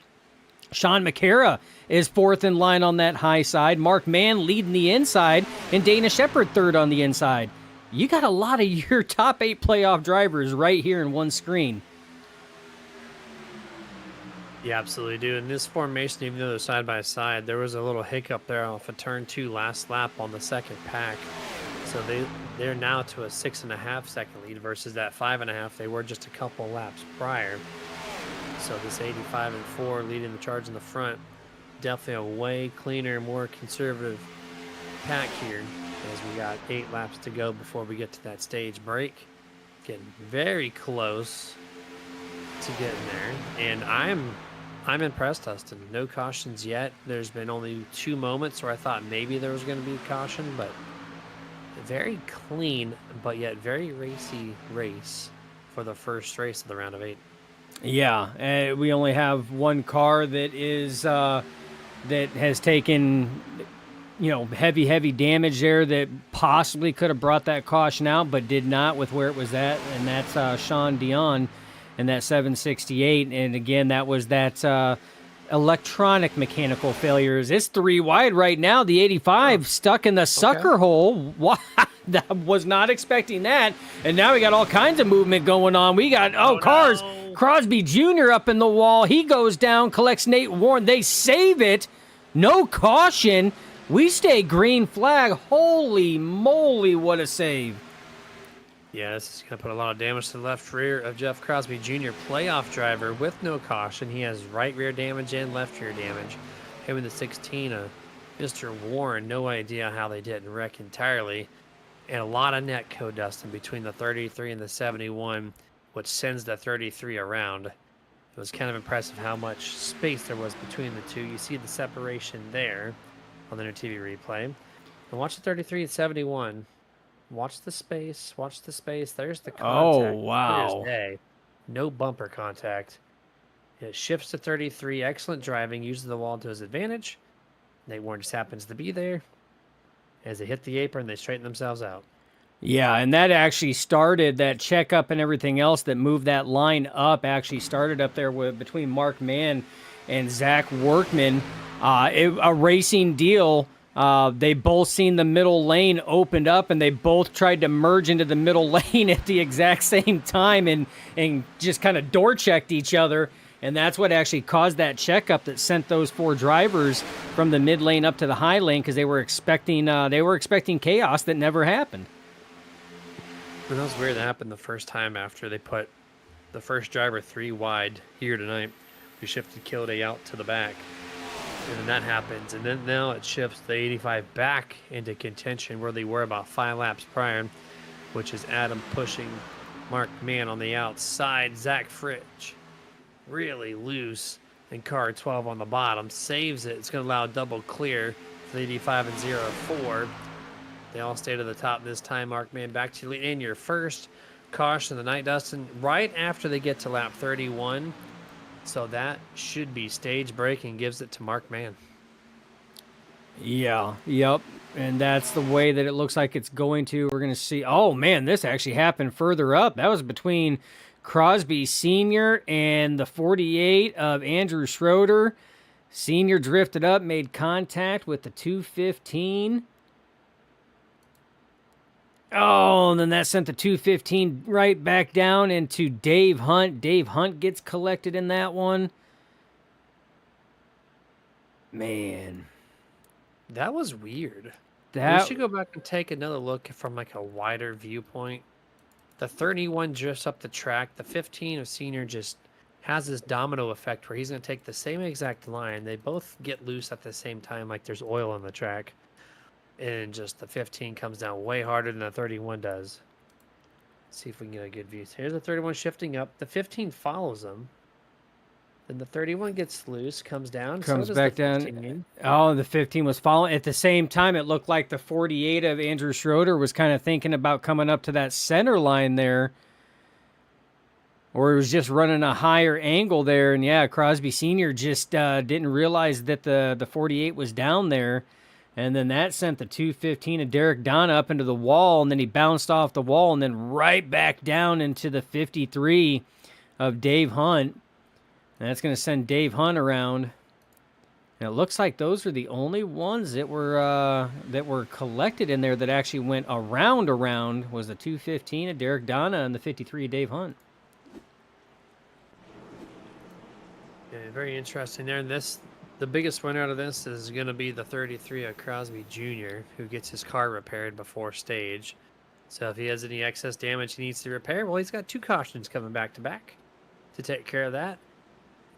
Sean McCara is 4th in line on that high side. Mark Mann leading the inside, and Dana Shepard 3rd on the inside. You got a lot of your top 8 playoff drivers right here in one screen. Yeah, absolutely do. In this formation, even though they're side by side, there was a little hiccup there off of turn 2 last lap on the second pack. So they're now to a 6.5 second lead versus that 5.5 they were just a couple laps prior. So this 85 and 4 leading the charge in the front. Definitely a way cleaner, more conservative pack here, as we got 8 laps to go before we get to that stage break. Getting very close to getting there, and I'm impressed, Dustin. No cautions yet. There's been only 2 moments where I thought maybe there was going to be a caution, but very clean, but yet very racy race for the first race of the round of 8. Yeah, we only have 1 car that is that has taken, heavy damage there that possibly could have brought that caution out, but did not with where it was at, and that's Sean Dion and that 768. And again, that was that electronic mechanical failures. It's 3 wide right now. The 85 stuck in the sucker hole. What? That was not expecting that. And now we got all kinds of movement going on. We got cars. No. Crosby Jr. up in the wall. He goes down, collects Nate Warren. They save it. No caution. We stay green flag. Holy moly, what a save. Yeah, this is going to put a lot of damage to the left rear of Jeff Crosby Jr., playoff driver with no caution. He has right rear damage and left rear damage. Him and the 16, Mr. Warren, no idea how they didn't wreck entirely. And a lot of net code, Dustin, between the 33 and the 71, which sends the 33 around. It was kind of impressive how much space there was between the two. You see the separation there on the new TV replay. And watch the 33 and 71. Watch the space. Watch the space. There's the contact. Oh, wow. There's no bumper contact. It shifts to 33. Excellent driving. Uses the wall to his advantage. Nate Warren just happens to be there. As they hit the apron, they straighten themselves out. Yeah, and that actually started, that checkup and everything else that moved that line up actually started up there between Mark Mann and Zach Workman. A racing deal. They both seen the middle lane opened up, and they both tried to merge into the middle lane at the exact same time and just kind of door checked each other. And that's what actually caused that checkup that sent those 4 drivers from the mid lane up to the high lane, because they were expecting chaos that never happened. And that was weird. That happened the first time after they put the first driver 3 wide here tonight. We shifted Kilday out to the back. And then that happens. And then now it shifts the 85 back into contention where they were about 5 laps prior, which is Adam pushing Mark Mann on the outside. Zach Fritsch really loose and car 12 on the bottom. Saves it. It's going to allow a double clear for the 85 and 04. They all stay to the top this time. Markman back to you in your first caution of the night, Dustin, right after they get to lap 31. So that should be stage break and gives it to Markman. Yeah, yep. And that's the way that it looks like it's going to. We're going to see. Oh, man, this actually happened further up. That was between Crosby Sr. and the 48 of Andrew Schroeder. Sr. drifted up, made contact with the 215. Oh, and then that sent the 215 right back down into Dave Hunt. Dave Hunt gets collected in that one. Man. That was weird. That We should go back and take another look from like a wider viewpoint. The 31 drifts up the track. The 15 of Senior just has this domino effect where he's going to take the same exact line. They both get loose at the same time, like there's oil on the track. And just the 15 comes down way harder than the 31 does. Let's see if we can get a good view. Here's the 31 shifting up. The 15 follows him. Then the 31 gets loose, comes down. comes so does back the down. 15. Oh, the 15 was following. At the same time, it looked like the 48 of Andrew Schroeder was kind of thinking about coming up to that center line there. Or it was just running a higher angle there. And yeah, Crosby Sr. just didn't realize that the 48 was down there. And then that sent the 215 of Derek Donna up into the wall. And then he bounced off the wall and then right back down into the 53 of Dave Hunt. And that's going to send Dave Hunt around. And it looks like those are the only ones that were collected in there that actually went around was the 215 of Derek Donna and the 53 of Dave Hunt. Yeah, very interesting there. And the biggest winner out of this is going to be the 33 of Crosby Jr., who gets his car repaired before stage. So if he has any excess damage he needs to repair, well, he's got two cautions coming back to back to take care of that.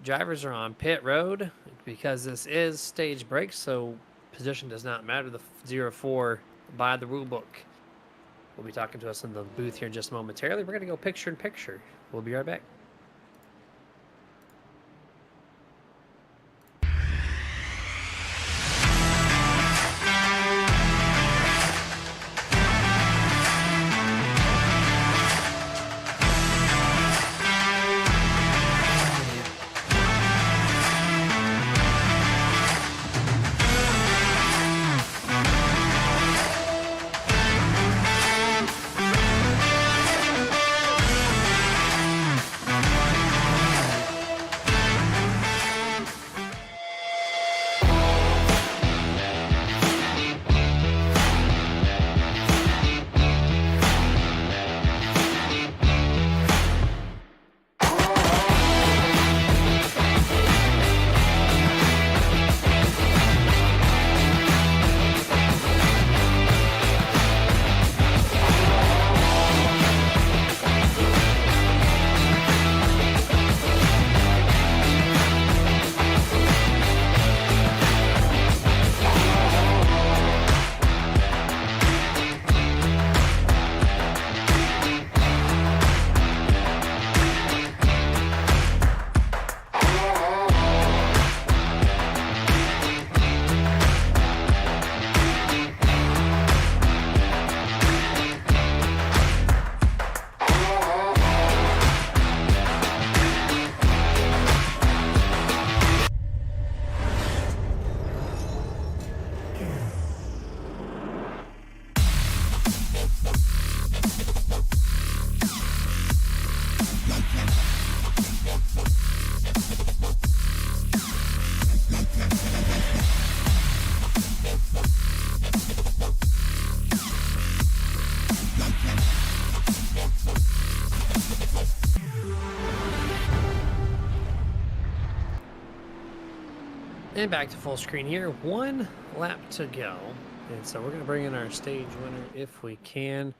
Drivers are on pit road because this is stage break, so position does not matter. The 04 by the rule book will be talking to us in the booth here in just momentarily. We're going to go picture in picture. We'll be right back. And back to full screen here. One lap to go. And so we're going to bring in our stage winner if we can.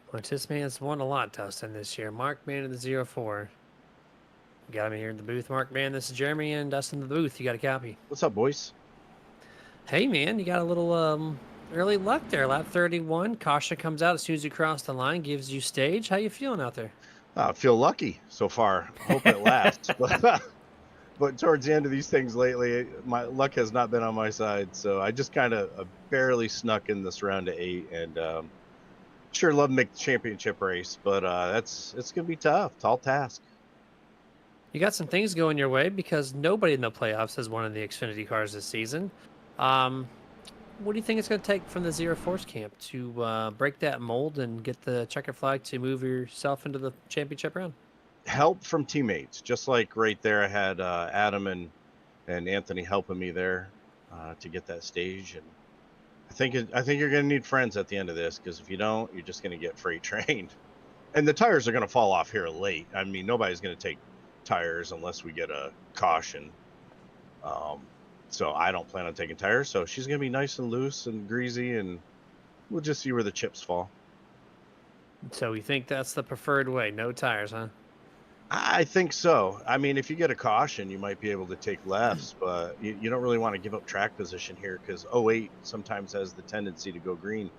Which this man's won a lot, Dustin, this year. Mark Man in the 04. Got him here in the booth. Mark Man, this is Jeremy and Dustin in the booth. You got a copy. What's up, boys? Hey, man, you got a little early luck there. Lap 31. Caution comes out as soon as you cross the line. Gives you stage. How you feeling out there? I feel lucky so far. Hope it lasts. But but towards the end of these things lately, my luck has not been on my side. So I just kind of barely snuck in this round of 8, and sure love to make the championship race, but it's gonna be tough, tall task. You got some things going your way because nobody in the playoffs has won in the Xfinity cars this season. What do you think it's going to take from the Zero Force camp to break that mold and get the checker flag to move yourself into the championship round? Help from teammates, just like right there, I had Adam and Anthony helping me there to get that stage, and I think you're gonna need friends at the end of this, because if you don't, you're just gonna get freight trained, and the tires are gonna fall off here late. I mean, nobody's gonna take tires unless we get a caution. So I don't plan on taking tires. So she's gonna be nice and loose and greasy, and we'll just see where the chips fall. So you think that's the preferred way? No tires, huh? I think so. I mean, if you get a caution, you might be able to take lefts, but you don't really want to give up track position here, because 08 sometimes has the tendency to go green.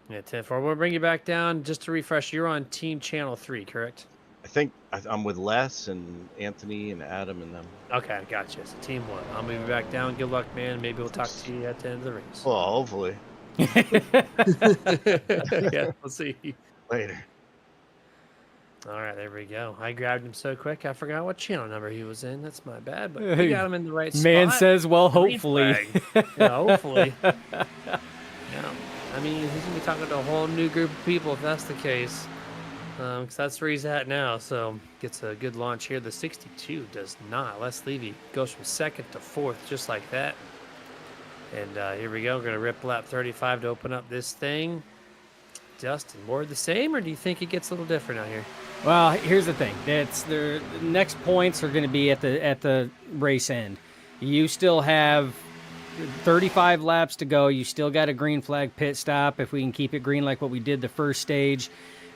Yeah, 10-4. We'll bring you back down. Just to refresh, you're on Team Channel 3, correct? I think I'm with Les and Anthony and Adam and them. Okay, gotcha. So Team 1. I'll move you back down. Good luck, man. Maybe we'll talk to you at the end of the race. Well, hopefully. Yeah, we'll see. Later. All right, there we go. I grabbed him so quick, I forgot what channel number he was in. That's my bad, but we got him in the right spot. Man says, well, Green hopefully. flag. Yeah, hopefully. Yeah. I mean, he's going to be talking to a whole new group of people if that's the case. Because that's where he's at now. So gets a good launch here. The 62 does not. Les Levy goes from 2nd to 4th just like that. And here we go. We're going to rip lap 35 to open up this thing. Justin, more of the same, or do you think it gets a little different out here? Well, here's the thing. That's the next points are going to be at the race end. You still have 35 laps to go. You still got a green flag pit stop if we can keep it green like what we did the first stage.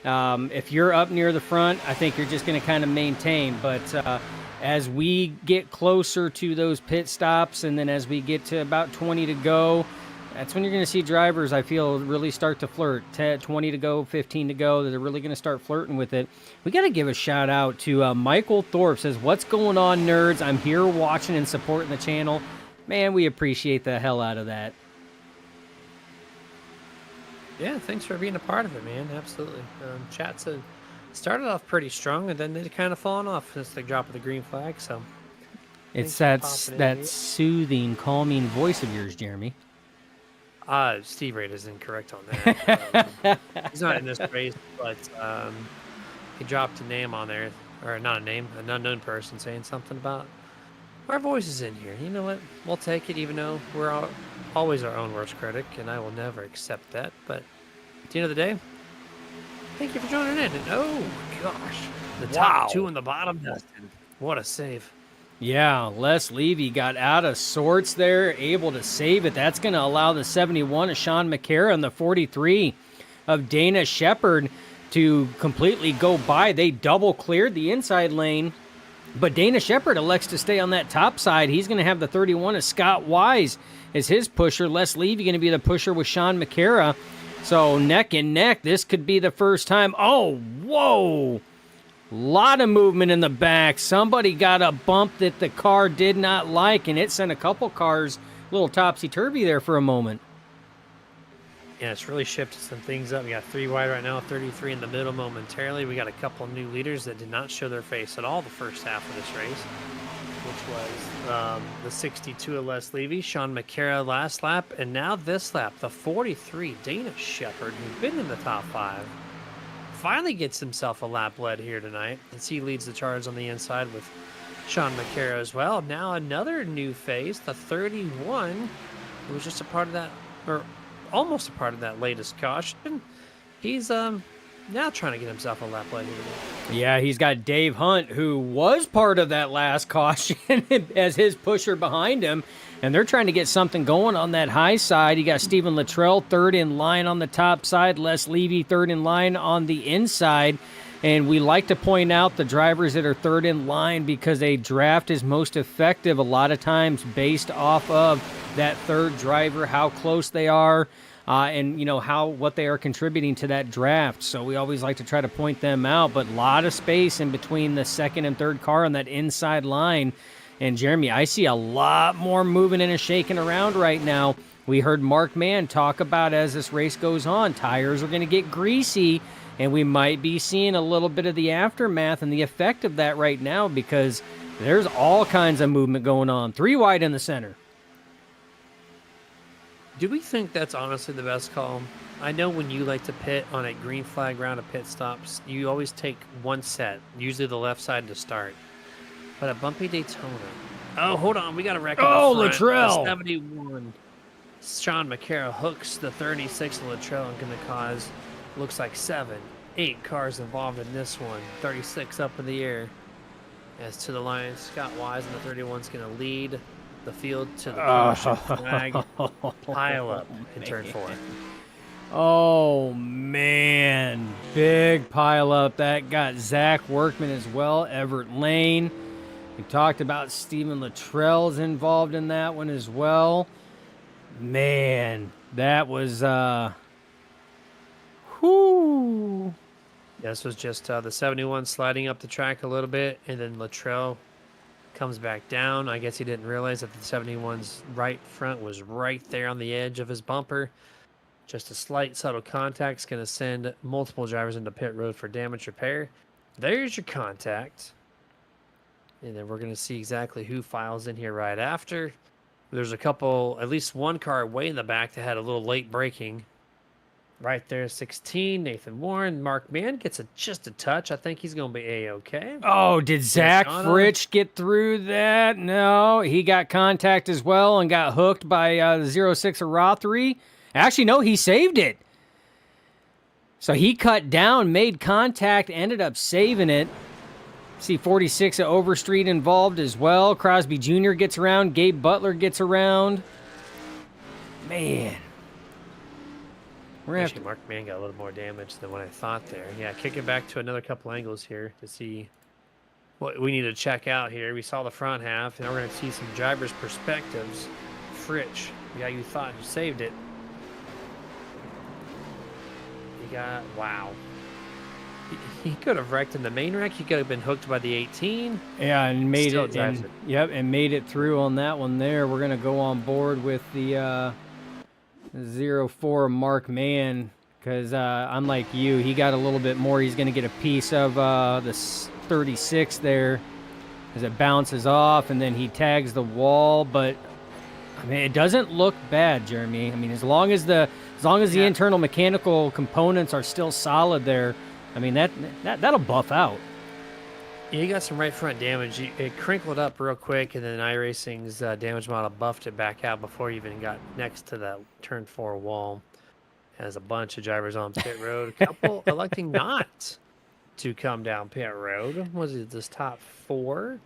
If you're up near the front, I think you're just going to kind of maintain. But as we get closer to those pit stops, and then as we get to about 20 to go, that's when you're going to see drivers, I feel, really start to flirt. 20 to go, 15 to go, they're really going to start flirting with it. We got to give a shout out to Michael Thorpe. Says, what's going on, nerds? I'm here watching and supporting the channel. Man, we appreciate the hell out of that. Yeah, thanks for being a part of it, man. Absolutely. Chats started off pretty strong, and then they've kind of fallen off since the drop of the green flag. So It's thanks for popping in, that dude. soothing, calming voice of yours, Jeremy. Steve Raid is incorrect on that. He's not in this race, but he dropped a name on there, or not a name, an unknown person saying something about our voices in here. You know what? We'll take it, even though we're always our own worst critic, and I will never accept that. But at the end of the day, thank you for joining in. And oh gosh, the top two and the bottom, Dustin. What a save! Yeah, Les Levy got out of sorts there, able to save it. That's going to allow the 71 of Sean McCarra and the 43 of Dana Shepard to completely go by. They double cleared the inside lane, but Dana Shepard elects to stay on that top side. He's going to have the 31 of Scott Wise as his pusher. Les Levy going to be the pusher with Sean McCarra. So neck and neck, this could be the first time. Oh, whoa! Lot of movement in the back. Somebody got a bump that the car did not like, and it sent a couple cars a little topsy-turvy there for a moment. Yeah, it's really shifted some things up. We got 3 wide right now, 33 in the middle momentarily. We got a couple new leaders that did not show their face at all the first half of this race, which was the 62 of Les Levy, Sean McCarra last lap, and now this lap, the 43, Dana Shepard, who's been in the top 5. Finally gets himself a lap lead here tonight, as he leads the charge on the inside with Sean McCarra as well. Now another new face, the 31, who was just a part of that, or almost a part of that latest caution. He's now trying to get himself a lap lead here tonight. Yeah, he's got Dave Hunt, who was part of that last caution, as his pusher behind him. And they're trying to get something going on that high side. You got Stephen Luttrell third in line on the top side. Les Levy third in line on the inside. And we like to point out the drivers that are third in line because a draft is most effective a lot of times based off of that third driver, how close they are. and what they are contributing to that draft. So we always like to try to point them out, but a lot of space in between the second and third car on that inside line. And Jeremy, I see a lot more moving and shaking around right now. We heard Mark Mann talk about, as this race goes on, tires are going to get greasy, and we might be seeing a little bit of the aftermath and the effect of that right now, because there's all kinds of movement going on. 3 wide in the center. Do we think that's honestly the best call? I know when you like to pit on a green flag round of pit stops, you always take one set, usually the left side to start. But a bumpy Daytona. Oh, hold on. We got a wreck in the front. Luttrell. The 71. Sean McCarroll hooks the 36 of Luttrell and going to cause, looks like 7, 8 cars involved in this one. 36 up in the air. As to the line, Scott Wise and the 31's going to lead the field to the caution flag pile up in turn 4. Oh, man. Big pile up. That got Zach Workman as well, Everett Lane. We talked about Stephen Luttrell's involved in that one as well. Man, that was, whoo. This was just the 71 sliding up the track a little bit, and then Luttrell comes back down. I guess he didn't realize that the 71's right front was right there on the edge of his bumper. Just a slight subtle contact is going to send multiple drivers into pit road for damage repair. There's your contact. And then we're going to see exactly who files in here right after. There's a couple, at least one car way in the back that had a little late braking. Right there, 16, Nathan Warren. Mark Mann gets just a touch. I think he's going to be A-okay. Oh, did Zach Fritsch get through that? No, he got contact as well and got hooked by the 06 of Rothery. Actually, no, he saved it. So he cut down, made contact, ended up saving it. See 46 of Overstreet involved as well. Crosby Jr. gets around. Gabe Butler gets around. Man. Actually, Mark Mann got a little more damage than what I thought there. Yeah, kick it back to another couple angles here to see what we need to check out here. We saw the front half, and now we're going to see some drivers' perspectives. Fritsch, yeah, you thought you saved it. You got, wow. He could have wrecked in the main wreck. He could have been hooked by the 18. Yeah, and made Still it. drives And, it. yep, and made it through on that one there. We're going to go on board with the 04 Mark Mann, because unlike you, he got a little bit more. He's going to get a piece of the 36 there as it bounces off, and then he tags the wall. But I mean, it doesn't look bad, Jeremy. I mean, as long as the internal mechanical components are still solid there, I mean that'll buff out. Yeah, he got some right front damage. It crinkled up real quick, and then iRacing's damage model buffed it back out before he even got next to that turn 4 wall. Has a bunch of drivers on pit road. A couple electing not to come down pit road. Was it this top 4?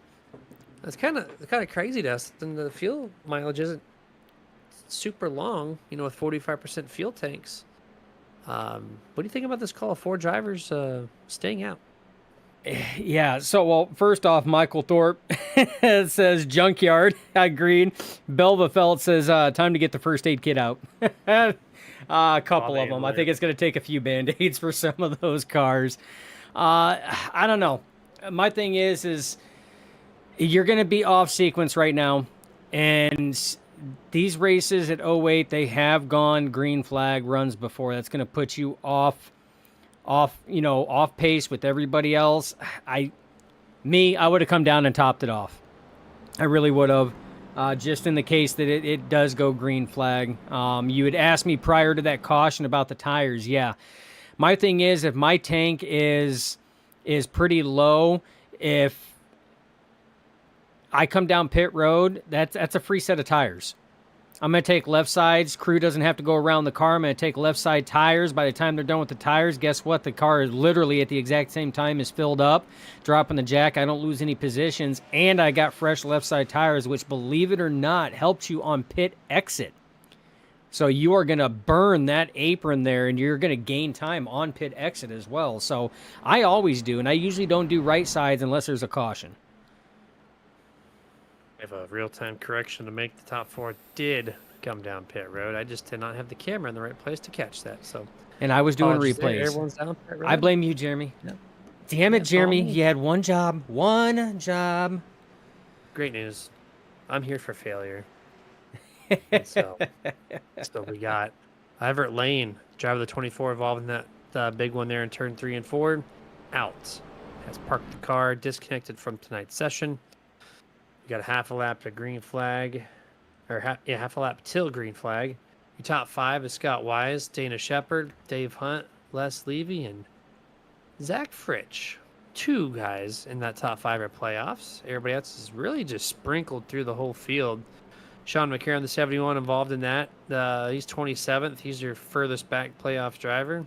That's kind of crazy, Dustin. The fuel mileage isn't super long, with 45% fuel tanks. What do you think about this call of 4 drivers staying out? Yeah, so, well, first off, Michael Thorpe says junkyard. I agreed. Belvafelt says time to get the first aid kit out. A couple of them. I think it's going to take a few Band-Aids for some of those cars. I don't know. My thing is you're going to be off sequence right now, and these races at 08, they have gone green flag runs before. That's going to put you off pace with everybody else. I would have come down and topped it off. I really would have, just in the case that it does go green flag. You had asked me prior to that caution about the tires. Yeah. My thing is, if my tank is pretty low, if I come down pit road, that's a free set of tires. I'm going to take left sides. Crew doesn't have to go around the car. I'm going to take left side tires. By the time they're done with the tires, guess what? The car is literally at the exact same time is filled up. Dropping the jack. I don't lose any positions. And I got fresh left side tires, which, believe it or not, helps you on pit exit. So you are going to burn that apron there, and you're going to gain time on pit exit as well. So I always do, and I usually don't do right sides unless there's a caution. If a real-time correction to make the top 4 did come down pit road. I just did not have the camera in the right place to catch that. So, And I was doing apologies there. replays. Everyone's down pit road. I blame you, Jeremy. Yeah. Damn it, It's all Jeremy. me. You had one job. One job. Great news. I'm here for failure. And so we got Everett Lane, driver of the 24, involved in that big one there in turn 3 and 4. Out. Has parked the car, disconnected from tonight's session. We got a half a lap to green flag, or half a lap till green flag. Your top 5 is Scott Wise, Dana Shepard, Dave Hunt, Les Levy, and Zach Fritsch. 2 guys in that top 5 are playoffs. Everybody else is really just sprinkled through the whole field. Sean McCarron, the 71, involved in that. He's 27th. He's your furthest back playoff driver.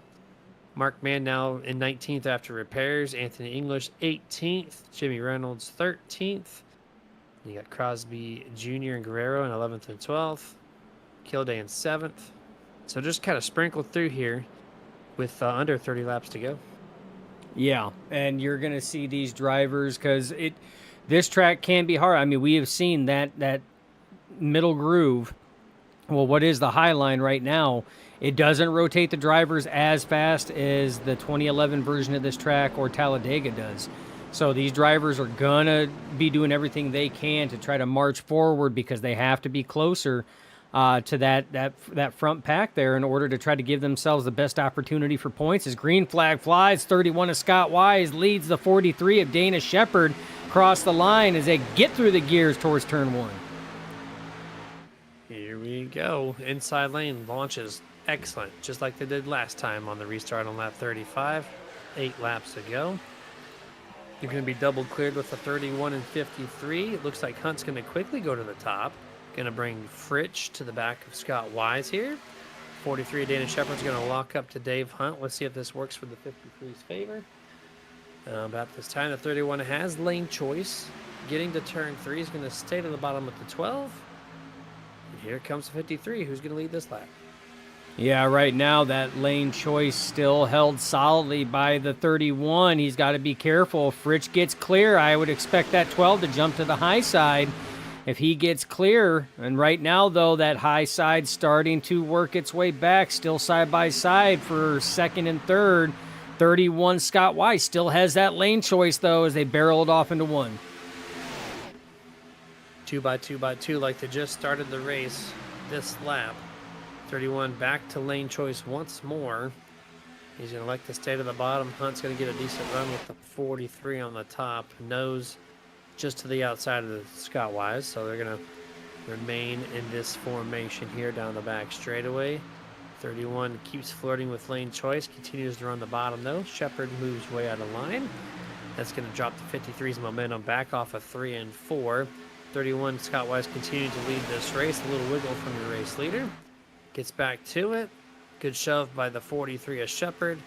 Mark Mann now in 19th after repairs. Anthony English 18th. Jimmy Reynolds 13th. You got Crosby Jr. and Guerrero in 11th and 12th. Kilday in 7th. So just kind of sprinkled through here with under 30 laps to go. Yeah, and you're going to see these drivers because this track can be hard. I mean, we have seen that middle groove. Well, what is the high line right now? It doesn't rotate the drivers as fast as the 2011 version of this track or Talladega does. So these drivers are going to be doing everything they can to try to march forward because they have to be closer to that front pack there in order to try to give themselves the best opportunity for points. As green flag flies, 31 of Scott Wise leads the 43 of Dana Shepard across the line as they get through the gears towards turn 1. Here we go. Inside lane launches excellent, just like they did last time on the restart on lap 35. 8 laps to go. You're going to be double cleared with the 31 and 53. It looks like Hunt's going to quickly go to the top. Going to bring Fritsch to the back of Scott Wise here. 43 Dana Shepard's going to lock up to Dave Hunt. Let's see if this works for the 53's favor. About this time, the 31 has lane choice. Getting to turn 3, he's going to stay to the bottom with the 12. And here comes the 53, who's going to lead this lap. Yeah, right now that lane choice still held solidly by the 31. He's got to be careful. If Fritsch gets clear, I would expect that 12 to jump to the high side. If he gets clear, and right now, though, that high side starting to work its way back, still side by side for second and third. 31 Scott Wise still has that lane choice, though, as they barrel it off into 1. 2 by 2 by 2, like they just started the race this lap. 31 back to lane choice once more. He's going to like to stay to the bottom. Hunt's going to get a decent run with the 43 on the top. Nose just to the outside of the Scott Wise, so they're going to remain in this formation here down the back straightaway. 31 keeps flirting with lane choice, continues to run the bottom though. Shepard moves way out of line. That's going to drop the 53's momentum back off of 3 and 4. 31 Scott Wise continuing to lead this race. A little wiggle from the race leader. Gets back to it. Good shove by the 43 of Shepard.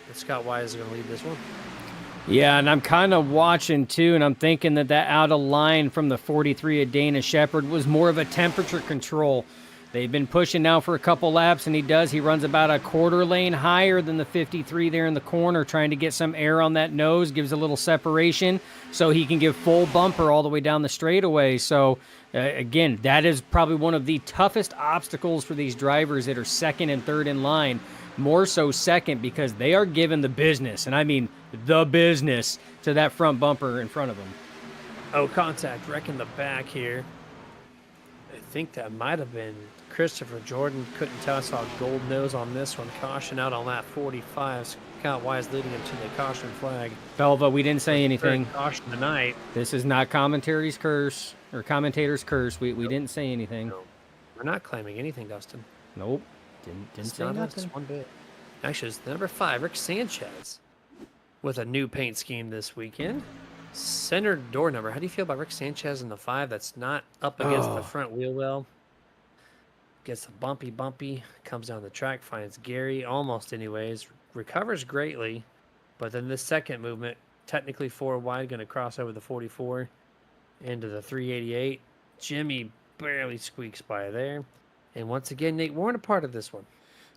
But Scott Wise is going to lead this one. Yeah, and I'm kind of watching, too, and I'm thinking that out of line from the 43 of Dana Shepard was more of a temperature control. They've been pushing now for a couple laps, and he runs about a quarter lane higher than the 53 there in the corner, trying to get some air on that nose, gives a little separation so he can give full bumper all the way down the straightaway. So, again, that is probably one of the toughest obstacles for these drivers that are second and third in line. More so second because they are given the business, and I mean the business, to that front bumper in front of them. Oh, contact, wrecking the back here. I think that might have been Christopher Jordan. Couldn't tell. I saw gold nose on this one. Caution out on lap 45. Scott Wise leading him to the caution flag. Belva, we didn't say anything. Caution tonight. This is not commentator's curse. We didn't say anything. No, we're not claiming anything, Dustin. Nope. Didn't say nothing. One bit. Actually, it's number 5, Rick Sanchez, with a new paint scheme this weekend. Center door number. How do you feel about Rick Sanchez in the 5? That's not up against the front wheel well. Gets a bumpy. Comes down the track, finds Gary, almost anyways. Recovers greatly, but then this second movement, technically 4 wide, going to cross over the 44 into the 388. Jimmy barely squeaks by there. And once again, Nate Warren a part of this one.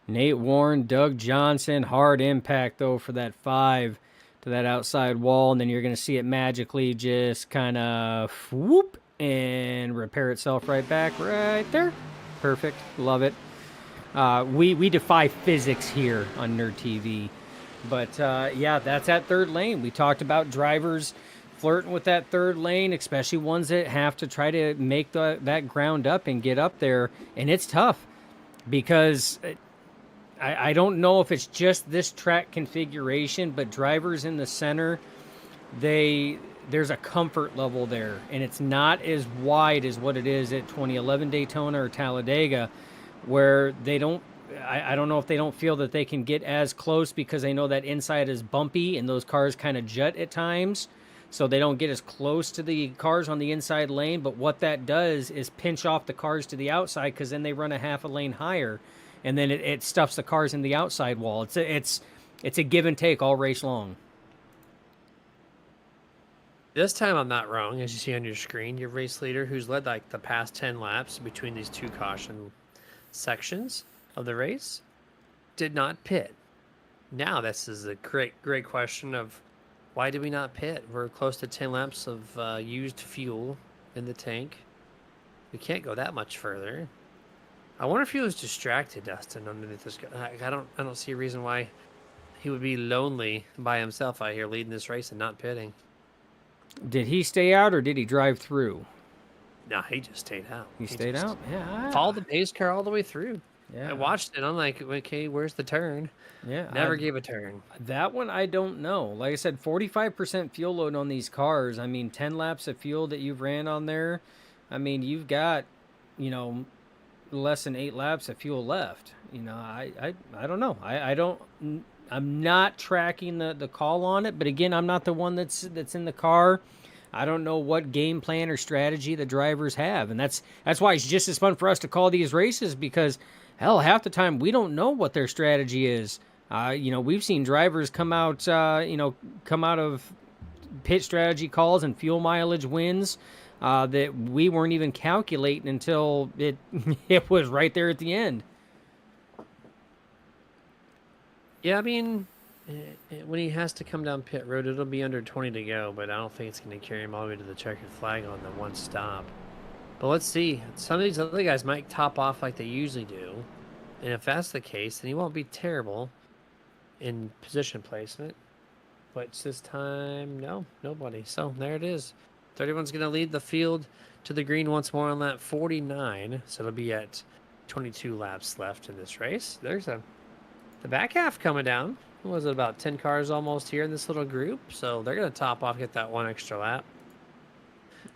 Nate Warren, Doug Johnson, hard impact, though, for that 5 to that outside wall. And then you're going to see it magically just kind of whoop and repair itself right back right there. Perfect. Love it. We defy physics here on Nerd TV. But yeah, that's that third lane. We talked about drivers flirting with that third lane, especially ones that have to try to make that ground up and get up there. And it's tough because I don't know if it's just this track configuration, but drivers in the center, there's a comfort level there, and it's not as wide as what it is at 2011 Daytona or Talladega, where they don't. I don't know if they don't feel that they can get as close because they know that inside is bumpy and those cars kind of jut at times, so they don't get as close to the cars on the inside lane. But what that does is pinch off the cars to the outside, because then they run a half a lane higher, and then it stuffs the cars in the outside wall. It's a give and take all race long. This time I'm not wrong. As you see on your screen, your race leader, who's led like the past 10 laps between these two caution sections of the race, did not pit. Now this is a great question of why did we not pit? We're close to 10 laps of used fuel in the tank. We can't go that much further. I wonder if he was distracted, Dustin, underneath this guy. I don't see a reason why he would be lonely by himself out here leading this race and not pitting. Did he stay out or did he drive through? No, he just stayed out. He stayed out? Yeah. Followed the pace car all the way through. Yeah. I watched it. I'm like, okay, where's the turn? Yeah. Never gave a turn. That one, I don't know. Like I said, 45% fuel load on these cars. I mean, 10 laps of fuel that you've ran on there. I mean, you've got, less than 8 laps of fuel left. I don't know. I'm not tracking the call on it, but again, I'm not the one that's in the car. I don't know what game plan or strategy the drivers have, and that's why it's just as fun for us to call these races, because hell, half the time we don't know what their strategy is. We've seen drivers come out of pit strategy calls and fuel mileage wins that we weren't even calculating until it it was right there at the end. Yeah, I mean, when he has to come down pit road, it'll be under 20 to go, but I don't think it's going to carry him all the way to the checkered flag on the one stop. But let's see. Some of these other guys might top off like they usually do. And if that's the case, then he won't be terrible in position placement. But this time, no, nobody. So there it is. 31's going to lead the field to the green once more on lap 49. So it'll be at 22 laps left in this race. There's the back half coming down. What was it, about 10 cars almost here in this little group? So they're going to top off, get that one extra lap.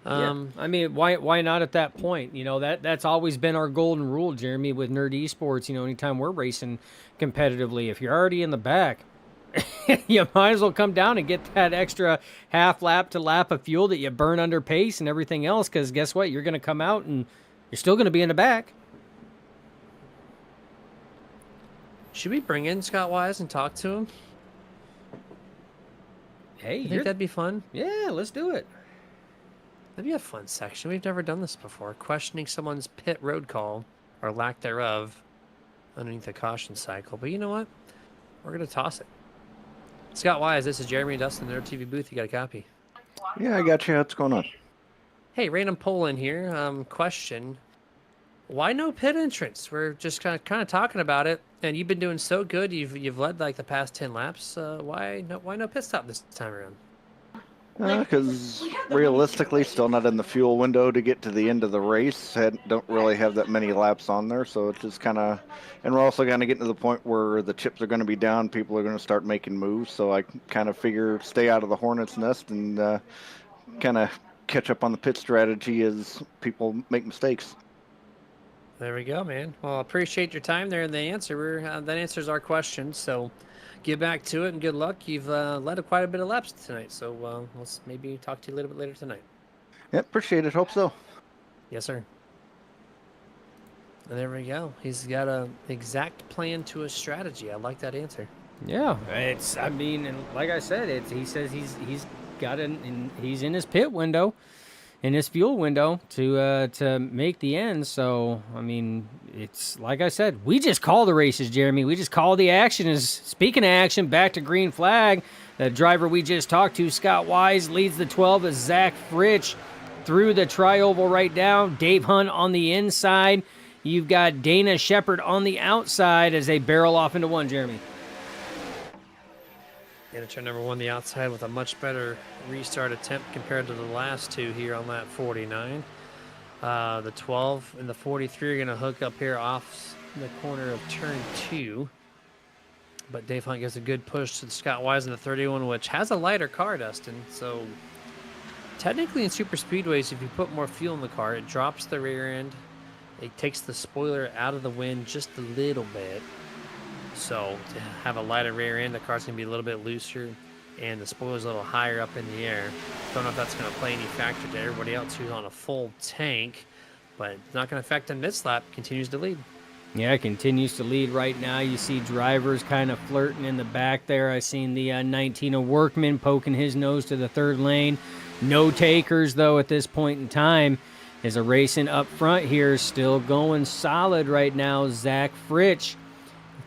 Yeah. I mean, why not at that point? That's always been our golden rule, Jeremy, with Nerd Esports. Anytime we're racing competitively, if you're already in the back, you might as well come down and get that extra half lap to lap of fuel that you burn under pace and everything else, because guess what? You're going to come out and you're still going to be in the back. Should we bring in Scott Wise and talk to him? Hey, You think that'd be fun? Yeah, let's do it. That'd be a fun section. We've never done this before. Questioning someone's pit road call, or lack thereof, underneath the caution cycle. But you know what? We're going to toss it. Scott Wise, this is Jeremy and Dustin in their TV booth. You got a copy? Yeah, I got you. What's going on? Hey, random poll in here. Question. Why no pit entrance? We're just kind of talking about it, and you've been doing so good. You've led like the past 10 laps. Why no pit stop this time around? Because realistically, still not in the fuel window to get to the end of the race. Don't really have that many laps on there, so it's just kind of. And we're also kind of getting to the point where the chips are going to be down. People are going to start making moves, so I kind of figure stay out of the hornet's nest and kind of catch up on the pit strategy as people make mistakes. There we go, man. Well, I appreciate your time there and the answer. That answers our question, so get back to it and good luck. You've led quite a bit of laps tonight, so let's maybe talk to you a little bit later tonight. Yeah, appreciate it. Hope so. Yes, sir. And there we go. He's got an exact plan to a strategy. I like that answer. Yeah, and like I said, he says he's he's in his pit window, in his fuel window to make the end. So I mean, it's like I said, we just call the races, Jeremy. We just call the action. Speaking of action, back to green flag. The driver we just talked to, Scott Wise, leads the 12 as Zach Fritsch through the tri-oval right down. Dave Hunt on the inside. You've got Dana Shepard on the outside as they barrel off into one, Jeremy. And turn number 1, the outside, with a much better restart attempt compared to the last two here on lap 49. The 12 and the 43 are going to hook up here off the corner of turn 2. But Dave Hunt gives a good push to Scott Wise in the 31, which has a lighter car, Dustin. So technically in super speedways, if you put more fuel in the car, it drops the rear end. It takes the spoiler out of the wind just a little bit. So to have a lighter rear end, the car's going to be a little bit looser, and the spoiler's a little higher up in the air. Don't know if that's going to play any factor to everybody else who's on a full tank, but it's not going to affect him this lap. Continues to lead. Yeah, continues to lead right now. You see drivers kind of flirting in the back there. I seen the 19 of Workman poking his nose to the third lane. No takers, though, at this point in time. Is a racing up front here, still going solid right now. Zach Fritsch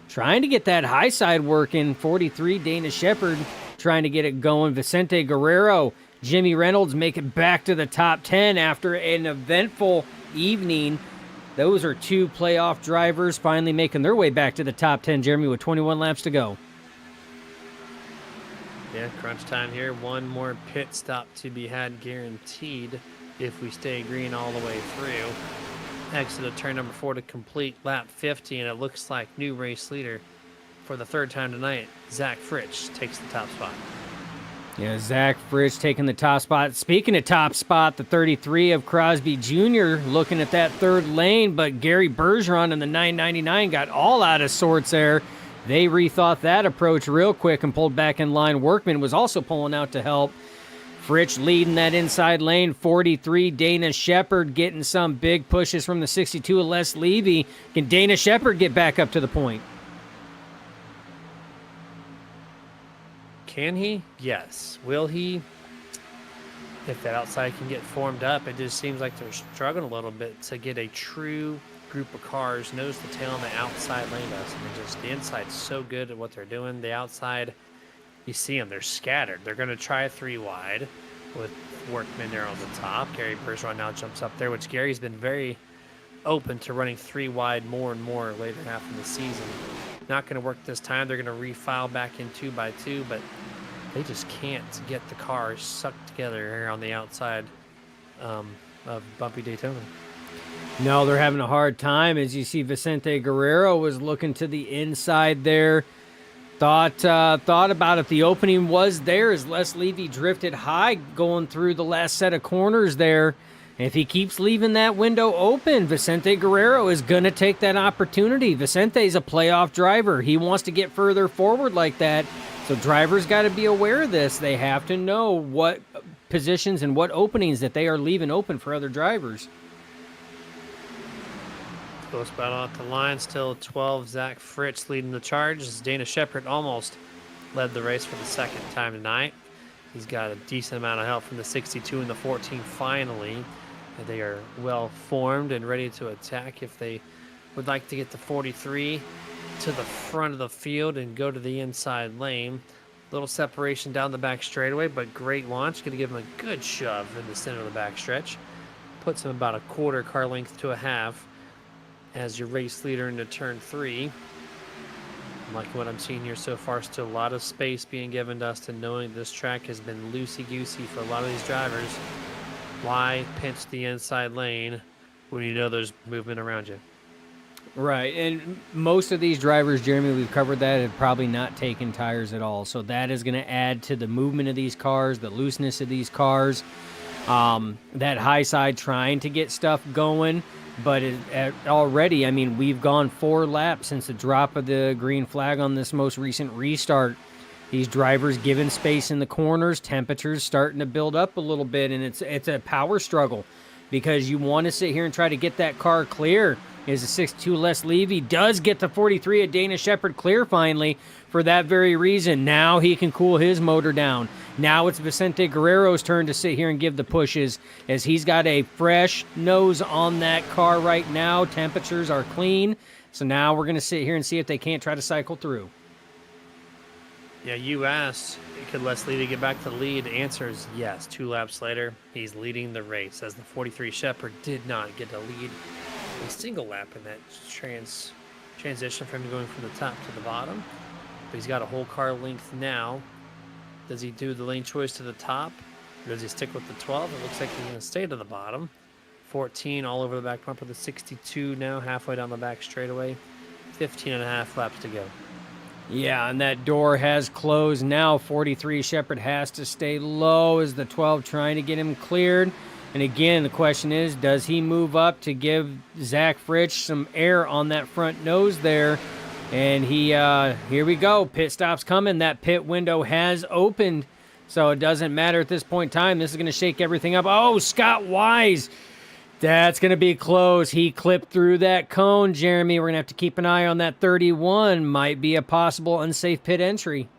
trying to get that high side working. 43, Dana Shepard trying to get it going. Vicente Guerrero, Jimmy Reynolds make it back to the top 10 after an eventful evening. Those are two playoff drivers finally making their way back to the top 10, Jeremy, with 21 laps to go. Yeah, crunch time here. One more pit stop to be had guaranteed if we stay green all the way through. Exit of turn number 4 to complete lap 50, and it looks like new race leader for the third time tonight, Zach Fritsch, takes the top spot. Yeah, Zach Fritsch taking the top spot. Speaking of top spot, the 33 of Crosby Jr. looking at that third lane, but Gary Bergeron in the 999 got all out of sorts there. They rethought that approach real quick and pulled back in line. Workman was also pulling out to help. Fritsch leading that inside lane. 43, Dana Shepard getting some big pushes from the 62 of Les Levy. Can Dana Shepard get back up to the point? Can he? Yes. Will he? If that outside can get formed up, it just seems like they're struggling a little bit to get a true group of cars nose to tail on the outside lane. And just the inside's so good at what they're doing. The outside, you see them, they're scattered. They're going to try 3 wide with Workman there on the top. Gary Bergeron now jumps up there, which Gary's been very open to running 3 wide more and more later half of the season. Not going to work this time. They're going to refile back in 2x2, but they just can't get the cars sucked together here on the outside of bumpy Daytona. No, they're having a hard time. As you see, Vicente Guerrero was looking to the inside there. Thought about it. The opening was there as Les Levy drifted high going through the last set of corners there. If he keeps leaving that window open, Vicente Guerrero is going to take that opportunity. Vicente's a playoff driver. He wants to get further forward like that. So drivers got to be aware of this. They have to know what positions and what openings that they are leaving open for other drivers. Close battle at the line. Still 12. Zach Fritsch leading the charge as Dana Shepard almost led the race for the second time tonight. He's got a decent amount of help from the 62 and the 14 finally. They are well formed and ready to attack if they would like to get the 43 to the front of the field and go to the inside lane. Little separation down the back straightaway, but great launch. Going to give him a good shove in the center of the back stretch. Puts him about a quarter car length to a half as your race leader into turn 3. Like what I'm seeing here so far, still a lot of space being given to Dustin, knowing this track has been loosey-goosey for a lot of these drivers. Why pinch the inside lane when you know there's movement around you? Right, and most of these drivers, Jeremy, we've covered that, have probably not taken tires at all. So that is going to add to the movement of these cars, the looseness of these cars. That high side trying to get stuff going. But already, I mean, we've gone 4 laps since the drop of the green flag on this most recent restart. These drivers given space in the corners, temperatures starting to build up a little bit, and it's a power struggle because you want to sit here and try to get that car clear. Is a 6'2" Les Levy does get the 43 at Dana Shepard clear finally for that very reason. Now he can cool his motor down. Now it's Vicente Guerrero's turn to sit here and give the pushes as he's got a fresh nose on that car right now. Temperatures are clean. So now we're going to sit here and see if they can't try to cycle through. Yeah, you asked, could Les Levy get back to the lead? The answer is yes. 2 laps later, he's leading the race as the 43 Shepard did not get a lead a single lap in that transition from going from the top to the bottom. But he's got a whole car length now. Does he do the lane choice to the top? Or does he stick with the 12? It looks like he's going to stay to the bottom. 14 all over the back bumper. The 62 now halfway down the back straightaway. 15 and a half laps to go. Yeah, and that door has closed now. 43 Shepard has to stay low as the 12 trying to get him cleared. And again, the question is, does he move up to give Zach Fritsch some air on that front nose there? And here we go. Pit stop's coming. That pit window has opened. So it doesn't matter at this point in time. This is going to shake everything up. Oh, Scott Wise. That's going to be close. He clipped through that cone, Jeremy. We're going to have to keep an eye on that 31. Might be a possible unsafe pit entry.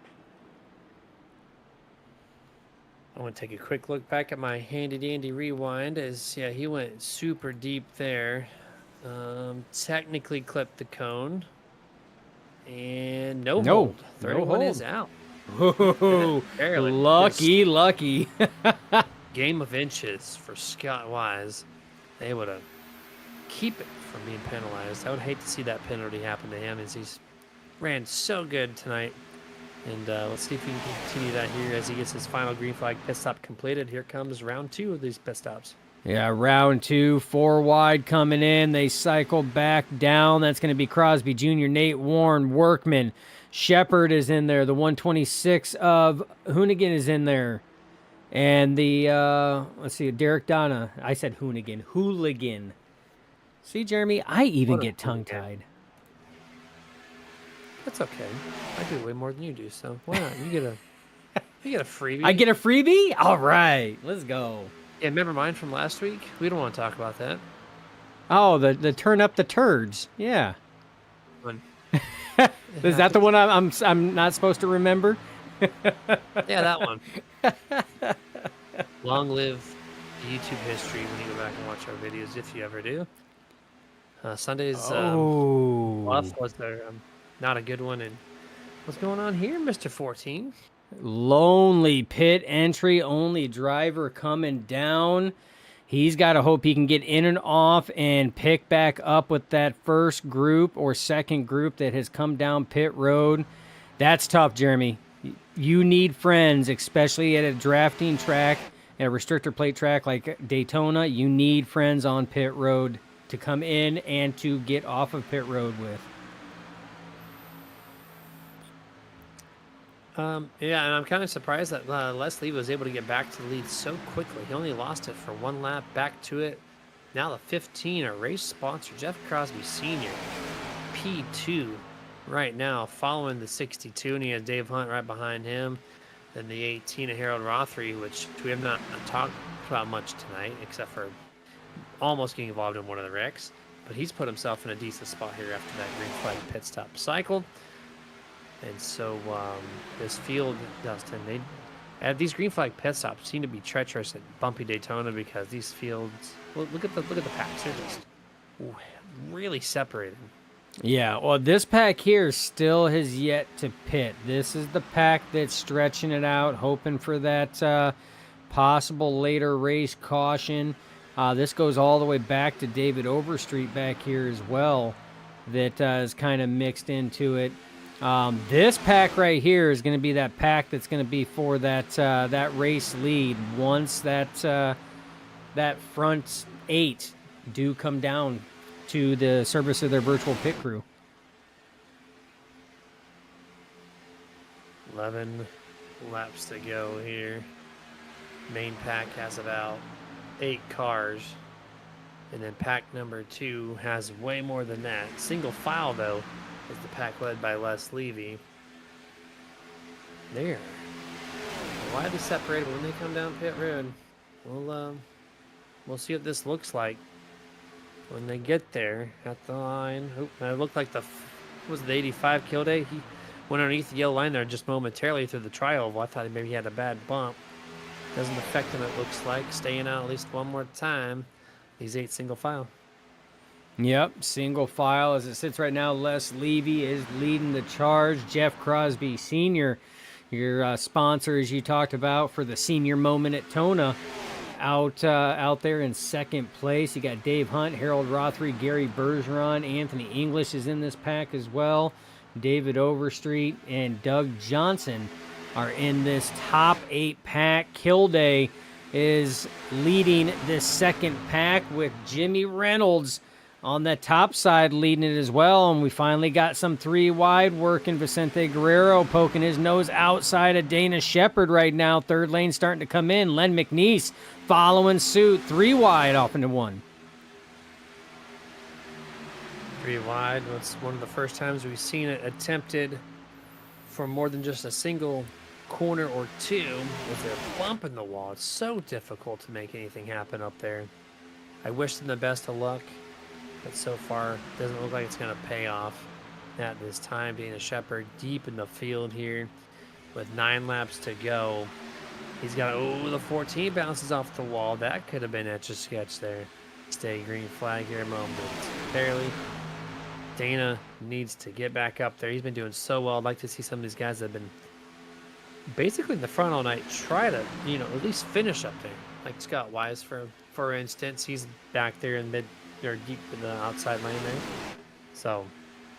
I want to take a quick look back at my handy-dandy rewind. Yeah, he went super deep there. Technically clipped the cone. And no hold. 31 is out. Whoa, Barely. lucky. Game of inches for Scott Wise. They would have keep it from being penalized. I would hate to see that penalty happen to him as he's ran so good tonight. And let's see if we can continue that here as he gets his final green flag pit stop completed. Here comes round 2 of these pit stops. Yeah, round 2, 4 wide coming in. They cycle back down. That's going to be Crosby Jr., Nate Warren, Workman. Shepard is in there. The 126 of Hoonigan is in there. And the, let's see, Derek Donna. I said Hoonigan. Hooligan. See, Jeremy, I even get tongue-tied. That's okay. I do way more than you do, so why not? You get a freebie. I get a freebie? All right, let's go. Yeah, remember mine from last week? We don't want to talk about that. Oh, the turn up the turds. Yeah. One. Is that the one I'm not supposed to remember? Yeah, that one. Long live YouTube history when you go back and watch our videos, if you ever do. Sunday's off was not a good one. And what's going on here, Mr. 14? Lonely pit entry, only driver coming down. He's got to hope he can get in and off and pick back up with that first group or second group that has come down pit road. That's tough, Jeremy. You need friends, especially at a drafting track, at a restrictor plate track like Daytona. You need friends on pit road to come in and to get off of pit road with. Yeah, and I'm kind of surprised that Leslie was able to get back to the lead so quickly. He only lost it for one lap, back to it. Now the 15, a race sponsor, Jeff Crosby Sr., P2 right now, following the 62, and he has Dave Hunt right behind him. Then the 18 of Harold Rothery, which we have not talked about much tonight, except for almost getting involved in one of the wrecks. But he's put himself in a decent spot here after that green flag pit stop cycle. And so this field, Dustin, these green flag pit stops seem to be treacherous at bumpy Daytona because these fields. Well, look at the packs; they're just really separated. Yeah, well, this pack here still has yet to pit. This is the pack that's stretching it out, hoping for that possible later race caution. This goes all the way back to David Overstreet back here as well. That is kind of mixed into it. This pack right here is going to be that pack that's going to be for that race lead once that front 8 do come down to the service of their virtual pit crew. 11 laps to go here. Main pack has about 8 cars. And then pack number 2 has way more than that. Single file, though, is the pack led by Les Levy. There. Widely separated when they come down pit road. We'll see what this looks like when they get there at the line. It looked like the 85 kill day. He went underneath the yellow line there just momentarily through the tri-oval. I thought maybe he had a bad bump. Doesn't affect him, it looks like. Staying out at least one more time. He's 8 single file. Yep, single file as it sits right now. Les Levy is leading the charge. Jeff Crosby Sr., your sponsor, as you talked about, for the senior moment at Tona. out there in second place. You got Dave Hunt, Harold Rothery, Gary Bergeron, Anthony English is in this pack as well. David Overstreet and Doug Johnson are in this top 8 pack. Kilday is leading this second pack with Jimmy Reynolds on the top side leading it as well. And we finally got some 3 wide working. Vicente Guerrero poking his nose outside of Dana Shepard right now. Third lane starting to come in. Len McNeese following suit. 3 wide off into 1. 3 wide. It's one of the first times we've seen it attempted for more than just a single corner or 2 with their bump in the wall. It's so difficult to make anything happen up there. I wish them the best of luck, but so far doesn't look like it's going to pay off at this time. Dana Shepard deep in the field here with 9 laps to go. He's got, the 14 bounces off the wall. That could have been Etch-a-Sketch there. Stay green flag here momentarily. Dana needs to get back up there. He's been doing so well. I'd like to see some of these guys that have been basically in the front all night try to, at least finish up there. Like Scott Wise, for instance, he's back there in mid or deep in the outside lane there. So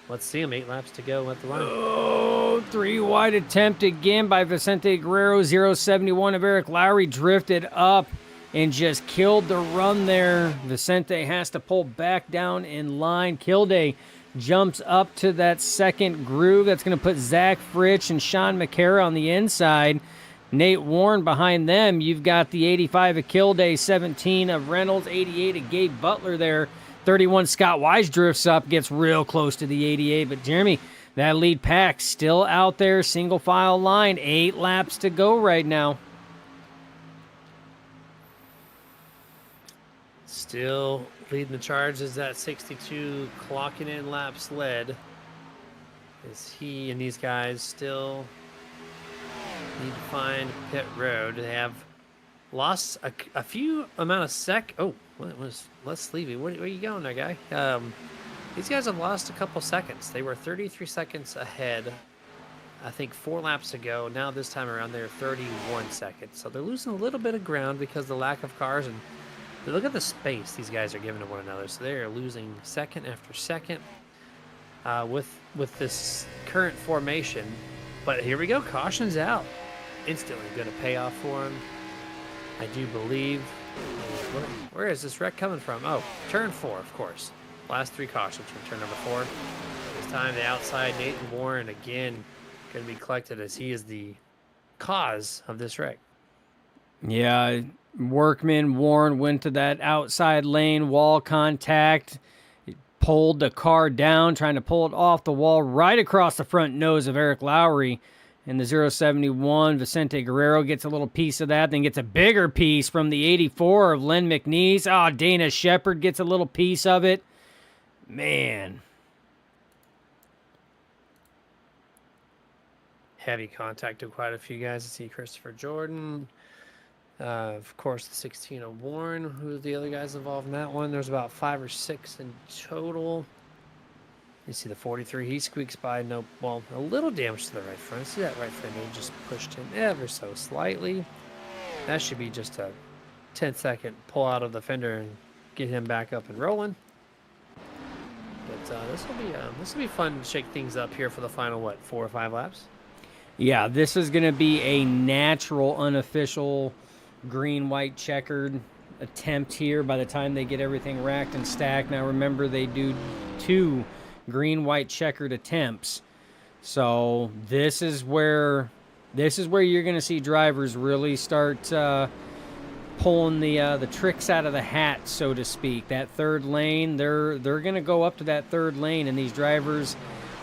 let's see him. 8 laps to go at the line. Oh, 3 wide attempt again by Vicente Guerrero. 071 of Eric Lowry drifted up and just killed the run there. Vicente has to pull back down in line. Kilday jumps up to that second groove. That's going to put Zach Fritsch and Sean McCara on the inside. Nate Warren behind them. You've got the 85 of Kilday, 17 of Reynolds, 88 of Gabe Butler there. 31 Scott Wise drifts up, gets real close to the 88. But Jeremy, that lead pack still out there, single file line. 8 laps to go right now. Still leading the charge is that 62 clocking in laps led. Is he and these guys still need to find pit road? They have lost a few amount of what was Les Levy? Where are you going there, guy? These guys have lost a couple seconds. They were 33 seconds ahead, I think 4 laps ago. Now this time around they're 31 seconds. So they're losing a little bit of ground because of the lack of cars, and look at the space these guys are giving to one another. So they are losing second after second with this current formation. But here we go. Caution's out. Instantly going to pay off for him, I do believe. Where is this wreck coming from? Oh, turn 4, of course. Last 3 cautions from turn number 4. This time the outside Nathan Warren again going to be collected as he is the cause of this wreck. Yeah, Workman Warren went to that outside lane, wall contact, pulled the car down, trying to pull it off the wall right across the front nose of Eric Lowry. And the 071, Vicente Guerrero gets a little piece of that, then gets a bigger piece from the 84 of Len McNeese. Oh, Dana Shepard gets a little piece of it. Man. Heavy contact to quite a few guys. I see Christopher Jordan. Of course, the 16 of Warren. Who's the other guys involved in that one? There's about 5 or 6 in total. You see the 43. He squeaks by. A little damage to the right front. See that right front end just pushed in ever so slightly. That should be just a 10-second pull out of the fender and get him back up and rolling. But this will be fun to shake things up here for the final 4 or 5 laps. Yeah, this is going to be a natural, unofficial green-white checkered attempt here by the time they get everything racked and stacked. Now remember, they do 2 green-white checkered attempts. So this is where you're going to see drivers really start pulling the tricks out of the hat, so to speak. That third lane, they're going to go up to that third lane, and these drivers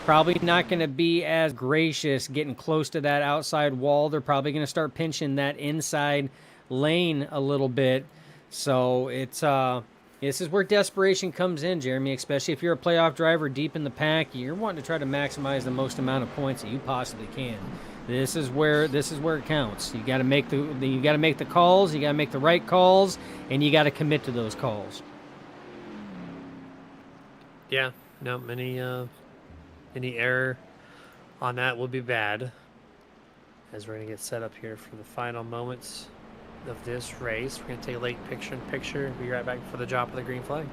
probably not going to be as gracious getting close to that outside wall. They're probably going to start pinching that inside lane a little bit. So it's this is where desperation comes in, Jeremy, especially if you're a playoff driver deep in the pack. You're wanting to try to maximize the most amount of points that you possibly can. This is where it counts. You got to make the calls, you got to make the right calls, and you got to commit to those calls. Yeah, no, any error on that will be bad. As we're going to get set up here for the final moments of this race. We're going to take a late picture-in-picture. Be right back for the drop of the green flag.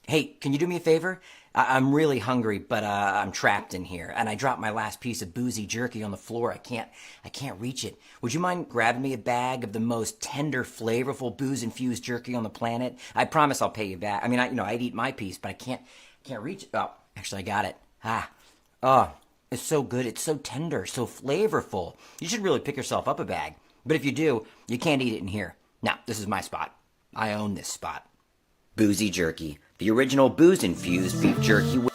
Hey, can you do me a favor? I'm really hungry, but I'm trapped in here, and I dropped my last piece of boozy jerky on the floor. I can't reach it. Would you mind grabbing me a bag of the most tender, flavorful booze-infused jerky on the planet? I promise I'll pay you back. I mean, I'd eat my piece, but I can't reach it. Oh, actually, I got it. Oh, it's so good. It's so tender, so flavorful. You should really pick yourself up a bag. But if you do, you can't eat it in here. Now, this is my spot. I own this spot. Boozy jerky. The original booze-infused beef jerky with...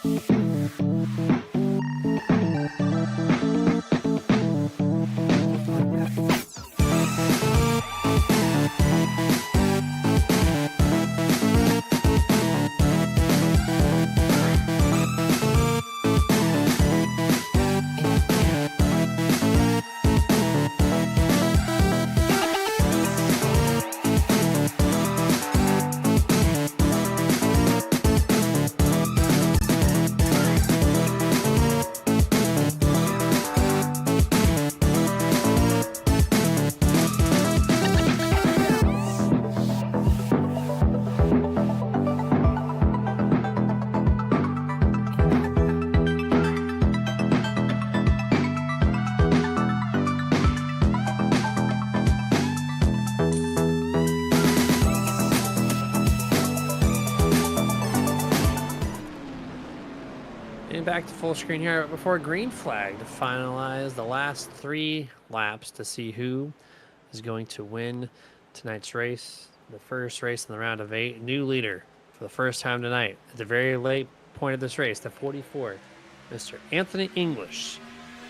Back to full screen here before green flag to finalize the last 3 laps to see who is going to win tonight's race. The first race in the round of 8. New leader for the first time tonight at the very late point of this race, the 44. Mr. Anthony English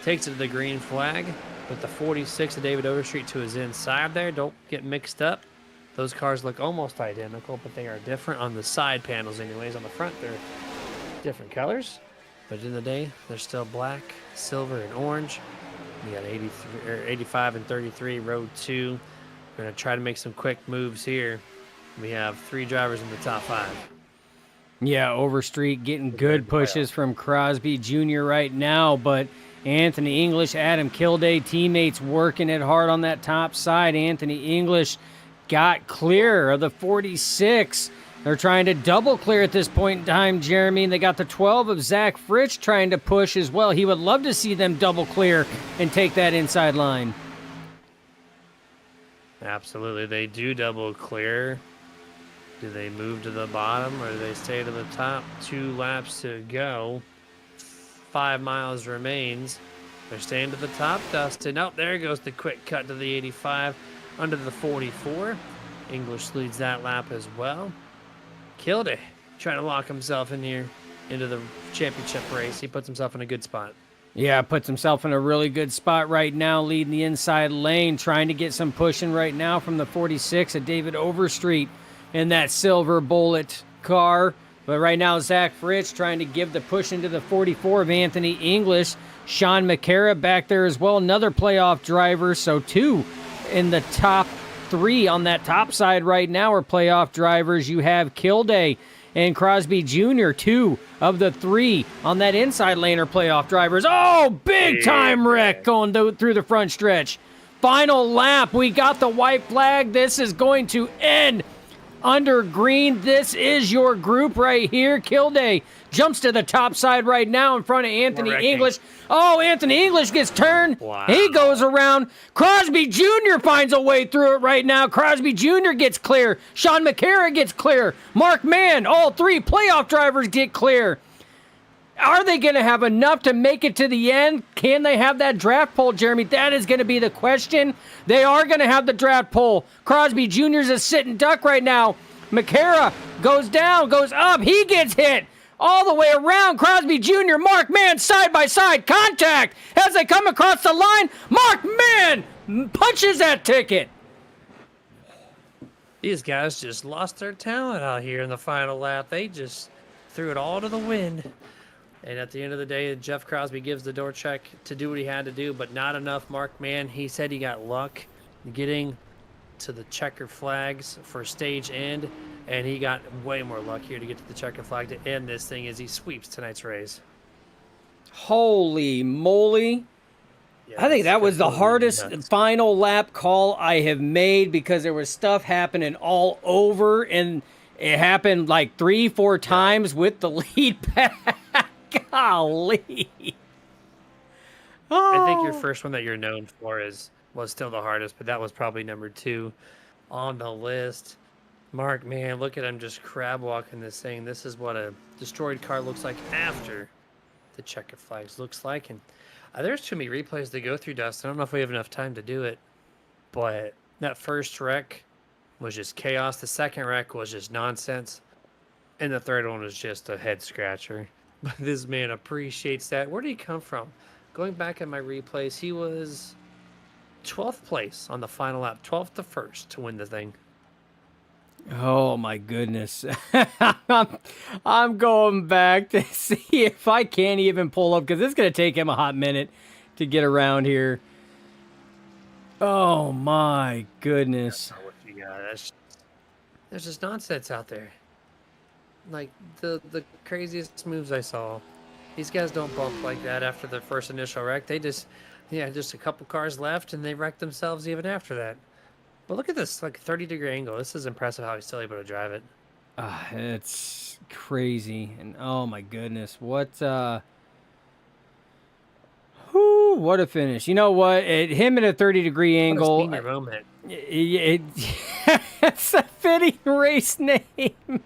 takes it to the green flag with the 46 of David Overstreet to his inside there. Don't get mixed up. Those cars look almost identical, but they are different on the side panels anyways. On the front, they're different colors. But in the day, they're still black, silver, and orange. We got 85 and 33, row 2. We're going to try to make some quick moves here. We have 3 drivers in the top 5. Yeah, Overstreet getting good pushes from Crosby Jr. right now, but Anthony English, Adam Kilday, teammates working it hard on that top side. Anthony English got clear of the 46. They're trying to double clear at this point in time, Jeremy, and they got the 12 of Zach Fritsch trying to push as well. He would love to see them double clear and take that inside line. Absolutely. They do double clear. Do they move to the bottom or do they stay to the top? 2 laps to go. 5 miles remains. They're staying to the top, Dustin. Oh, there goes the quick cut to the 85 under the 44. English leads that lap as well. Kilday trying to lock himself in here into the championship race. He puts himself in a good spot. Yeah, puts himself in a really good spot right now, leading the inside lane, trying to get some pushing right now from the 46 of David Overstreet in that silver bullet car. But right now, Zach Fritz trying to give the push into the 44 of Anthony English. Sean McCara back there as well, another playoff driver. So 2 in the top 3 on that top side right now are playoff drivers. You have Kilday and Crosby Jr., 2 of the 3 on that inside lane are playoff drivers. Oh, big time wreck going through the front stretch. Final lap. We got the white flag. This is going to end under green. This is your group right here. Kilday jumps to the top side right now in front of Anthony English. Oh, Anthony English gets turned. Wow. He goes around. Crosby Jr. finds a way through it right now. Crosby Jr. gets clear. Sean McCara gets clear. Mark Mann, all 3 playoff drivers get clear. Are they going to have enough to make it to the end? Can they have that draft poll, Jeremy? That is going to be the question. They are going to have the draft poll. Crosby Jr.'s a sitting duck right now. McCara goes down, goes up. He gets hit all the way around. Crosby Jr., Mark Mann, side-by-side contact as they come across the line. Mark Mann punches that ticket. These guys just lost their talent out here in the final lap. They just threw it all to the wind. And at the end of the day, Jeff Crosby gives the door check to do what he had to do, but not enough. Mark Mann, he said he got luck getting to the checker flags for stage end, and he got way more luck here to get to the checker flag to end this thing as he sweeps tonight's race. Holy moly. Yeah, I think that was the absolutely hardest nuts. final lap call I have made because there was stuff happening all over, and it happened like 3-4 times with the lead back. Golly. I think your Oh. first one that you're known for was still the hardest, but that was probably number 2 on the list. Mark, man, look at him just crab walking this thing. This is what a destroyed car looks like after the checker flags looks like. And there's too many replays to go through, Dustin. I don't know if we have enough time to do it, but that first wreck was just chaos. The second wreck was just nonsense. And the third one was just a head scratcher. But this man appreciates that. Where did he come from? Going back in my replays, he was 12th place on the final lap, 12th to 1st to win the thing. Oh my goodness. I'm going back to see if I can't even pull up because it's going to take him a hot minute to get around here. Oh my goodness. That's not what you got. There's just nonsense out there. Like the craziest moves I saw. These guys don't bump like that after the first initial wreck. They just a couple cars left and they wrecked themselves even after that. But look at this, like 30-degree angle. This is impressive how he's still able to drive it. It's crazy. And oh my goodness. What a finish. You know what? Him at a 30-degree angle. What a senior moment. It's a fitting race name.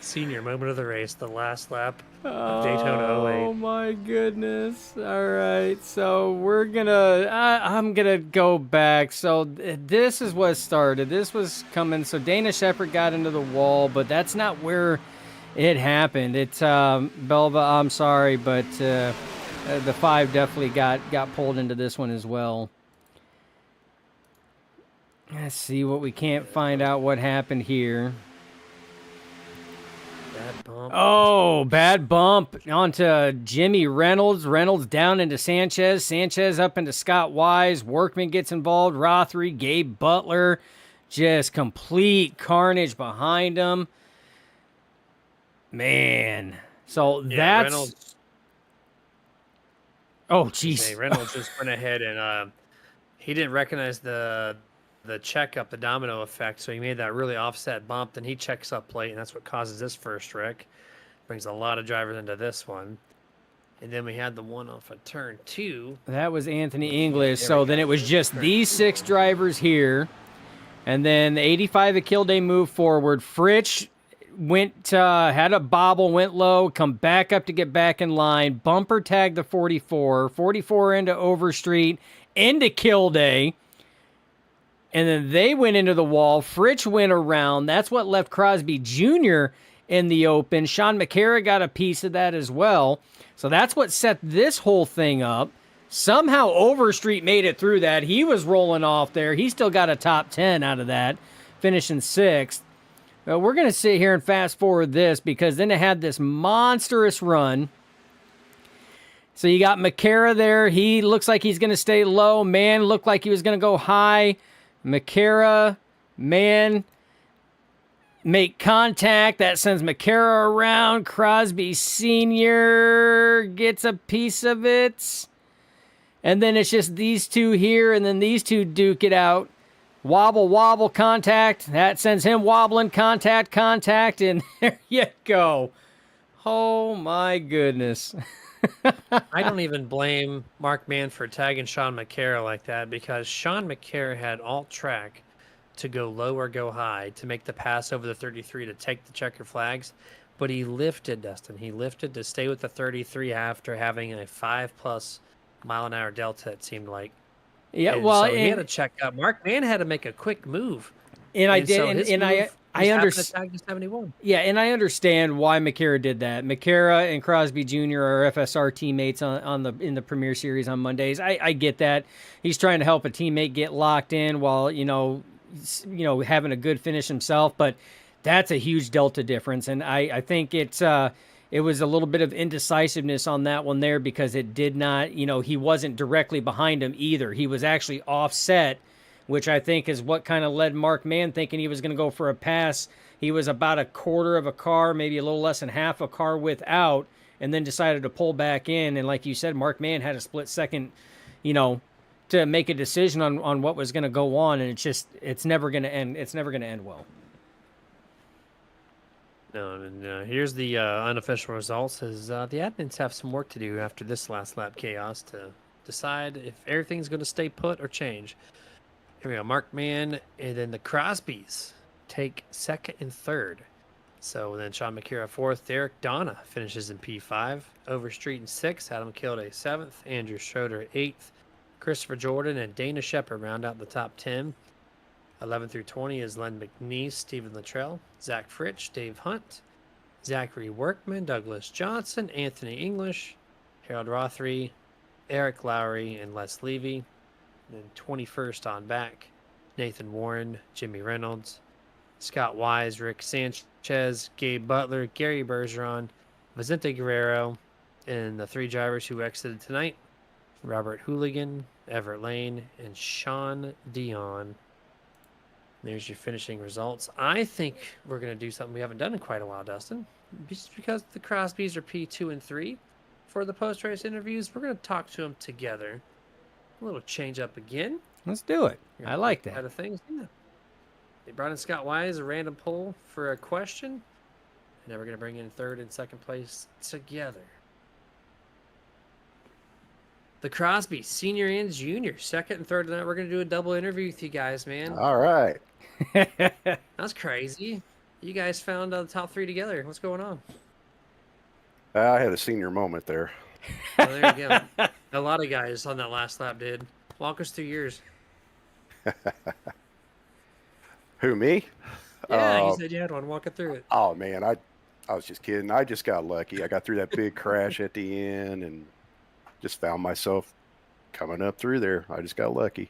Senior moment of the race, the last lap of Daytona 08. Oh my goodness. All right. So we're gonna, I'm gonna go back. So this is what started. This was coming. So Dana Shepherd got into the wall, but that's not where it happened. It's, Belva, I'm sorry, but the 5 definitely got pulled into this one as well. Let's see what we can't find out what happened here. Bad bump. Oh, bad bump onto Jimmy Reynolds. Reynolds down into Sanchez. Sanchez up into Scott Wise. Workman gets involved. Rothery, Gabe Butler. Just complete carnage behind him. Man. So Yeah, that's... Reynolds, Oh, jeez. Reynolds just went ahead and he didn't recognize the check up, the domino effect, so he made that really offset bump. Then he checks up late, and that's what causes this first wreck. Brings a lot of drivers into this one. And then we had the one off of turn 2. That was Anthony English. So then it was just these 6 drivers here. And then the 85 of Kilday moved forward. Fritsch went, had a bobble, went low, come back up to get back in line. Bumper tagged the 44. 44 into Overstreet, into Kilday. and then they went into the wall. Fritsch went around. That's what left Crosby Jr. in the open. Sean McCara got a piece of that as well. So that's what set this whole thing up. Somehow Overstreet made it through that. He was rolling off there. He still got a top 10 out of that, finishing 6th. We're going to sit here and fast forward this because then it had this monstrous run. So you got McCara there. He looks like he's going to stay low. Man looked like he was going to go high. McCara, Man, make contact. That sends McCara around. Crosby Sr. gets a piece of it. And then it's just these two here, and then these two duke it out. Wobble, wobble, contact. That sends him wobbling, contact, and there you go. Oh, my goodness. I don't even blame Mark Mann for tagging Sean McCara like that because Sean McCara had alt track to go low or go high to make the pass over the 33 to take the checker flags. But he lifted, Dustin. He lifted to stay with the 33 after having a 5+ mile-an-hour delta, it seemed like. Yeah, And well, so he had to check up. Mark Mann had to make a quick move. And I did, so and, his and I move was having to understand. tag to 71. Yeah, and I understand why McCara did that. McCara and Crosby Jr. are FSR teammates in the Premier Series on Mondays. I get that. He's trying to help a teammate get locked in while having a good finish himself. But that's a huge delta difference, and I think it was a little bit of indecisiveness on that one there because it did not, he wasn't directly behind him either. He was actually offset, which I think is what kind of led Mark Mann thinking he was going to go for a pass. He was about a quarter of a car, maybe a little less than half a car without, and then decided to pull back in. And like you said, Mark Mann had a split second, to make a decision on what was going to go on. And it's never going to end. It's never going to end well. No, and here's the unofficial results. Is the admins have some work to do after this last lap chaos to decide if everything's going to stay put or change. Here we go, Mark Mann, and then the Crosbys take 2nd and 3rd. So then Sean McCara 4th, Derek Donna finishes in P5, Overstreet in 6th, Adam Kilday 7th, Andrew Schroeder 8th, Christopher Jordan and Dana Shepard round out the top 10. 11 through 20 is Len McNeese, Stephen Luttrell, Zach Fritsch, Dave Hunt, Zachary Workman, Douglas Johnson, Anthony English, Harold Rothery, Eric Lowry, and Les Levy. And then 21st on back, Nathan Warren, Jimmy Reynolds, Scott Wise, Rick Sanchez, Gabe Butler, Gary Bergeron, Vicente Guerrero, and the 3 drivers who exited tonight, Robert Hooligan, Everett Lane, and Sean Dion. There's your finishing results. I think we're going to do something we haven't done in quite a while, Dustin. Just because the Crosbys are P2 and 3 for the post-race interviews, we're going to talk to them together. A little change up again. Let's do it. I like that. Out of things, yeah. They brought in Scott Wise, a random poll for a question. And now we're going to bring in 3rd and 2nd place together. The Crosby, senior and junior, 2nd and 3rd tonight. We're going to do a double interview with you guys, man. All right. That's crazy. You guys found the top 3 together. What's going on? I had a senior moment there. Well, there you go. A lot of guys on that last lap did. Walk us through yours. Who, me? Yeah, you said you had one. Walk it through it. Oh, man, I was just kidding. I just got lucky. I got through that big crash at the end and just found myself coming up through there. I just got lucky.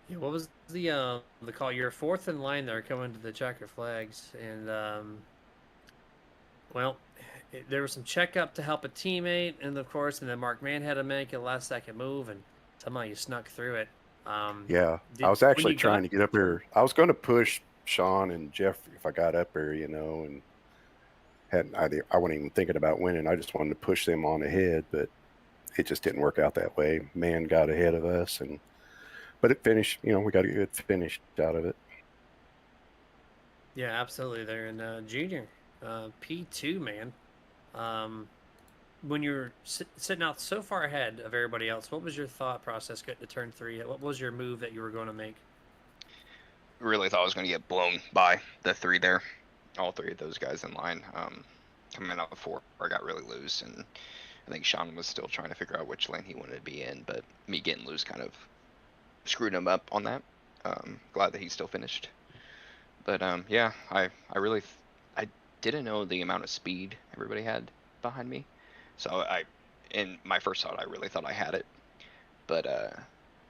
Yeah, what was the call? You're 4th in line there coming to the checker flags. And, there was some checkup to help a teammate. And, of course, and then Mark Mann had to make a last-second move. And somehow you snuck through it. Yeah, I was actually trying to get up there. I was going to push Sean and Jeff if I got up there, and I wasn't even thinking about winning. I just wanted to push them on ahead, but it just didn't work out that way. Man got ahead of us, but it finished. We got a good finish out of it. Yeah, absolutely. There in junior, P2, man. When you're sitting out so far ahead of everybody else, what was your thought process getting to turn 3? What was your move that you were going to make? Really thought I was going to get blown by the 3 there. All 3 of those guys in line. Coming out of 4, I got really loose, and I think Sean was still trying to figure out which lane he wanted to be in, but me getting loose kind of screwed him up on that. Glad that he still finished. But yeah, I really I didn't know the amount of speed everybody had behind me. So in my first thought, I really thought I had it. But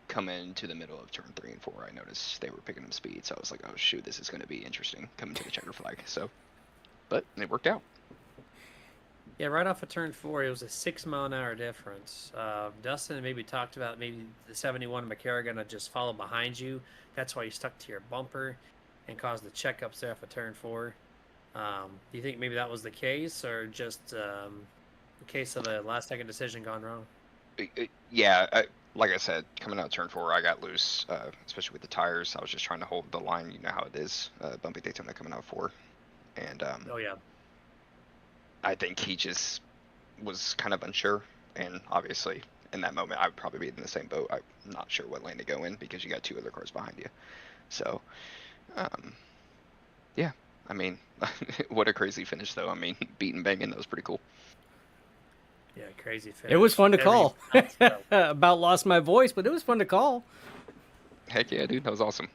coming into the middle of turn 3 and 4, I noticed they were picking up speed. So I was like, oh shoot, this is going to be interesting coming to the checker flag. So, but it worked out. Yeah, right off of turn 4, it was a 6-mile-an-hour difference. Dustin maybe talked about maybe the 71 McCarra gonna just follow behind you. That's why you stuck to your bumper and caused the checkups there off of turn 4. Do you think maybe that was the case, or just a case of a last-second decision gone wrong? Yeah, like I said, coming out of turn 4, I got loose, especially with the tires. I was just trying to hold the line. You know how it is, bumpy Daytona coming out of 4. And Oh yeah. I think he just was kind of unsure. And obviously, in that moment, I would probably be in the same boat. I'm not sure what lane to go in because you got 2 other cars behind you. So, yeah, I mean, what a crazy finish, though. I mean, beating banging, that was pretty cool. Yeah, crazy finish. It was fun to Every call. ounce felt. About lost my voice, but it was fun to call. Heck yeah, dude, that was awesome.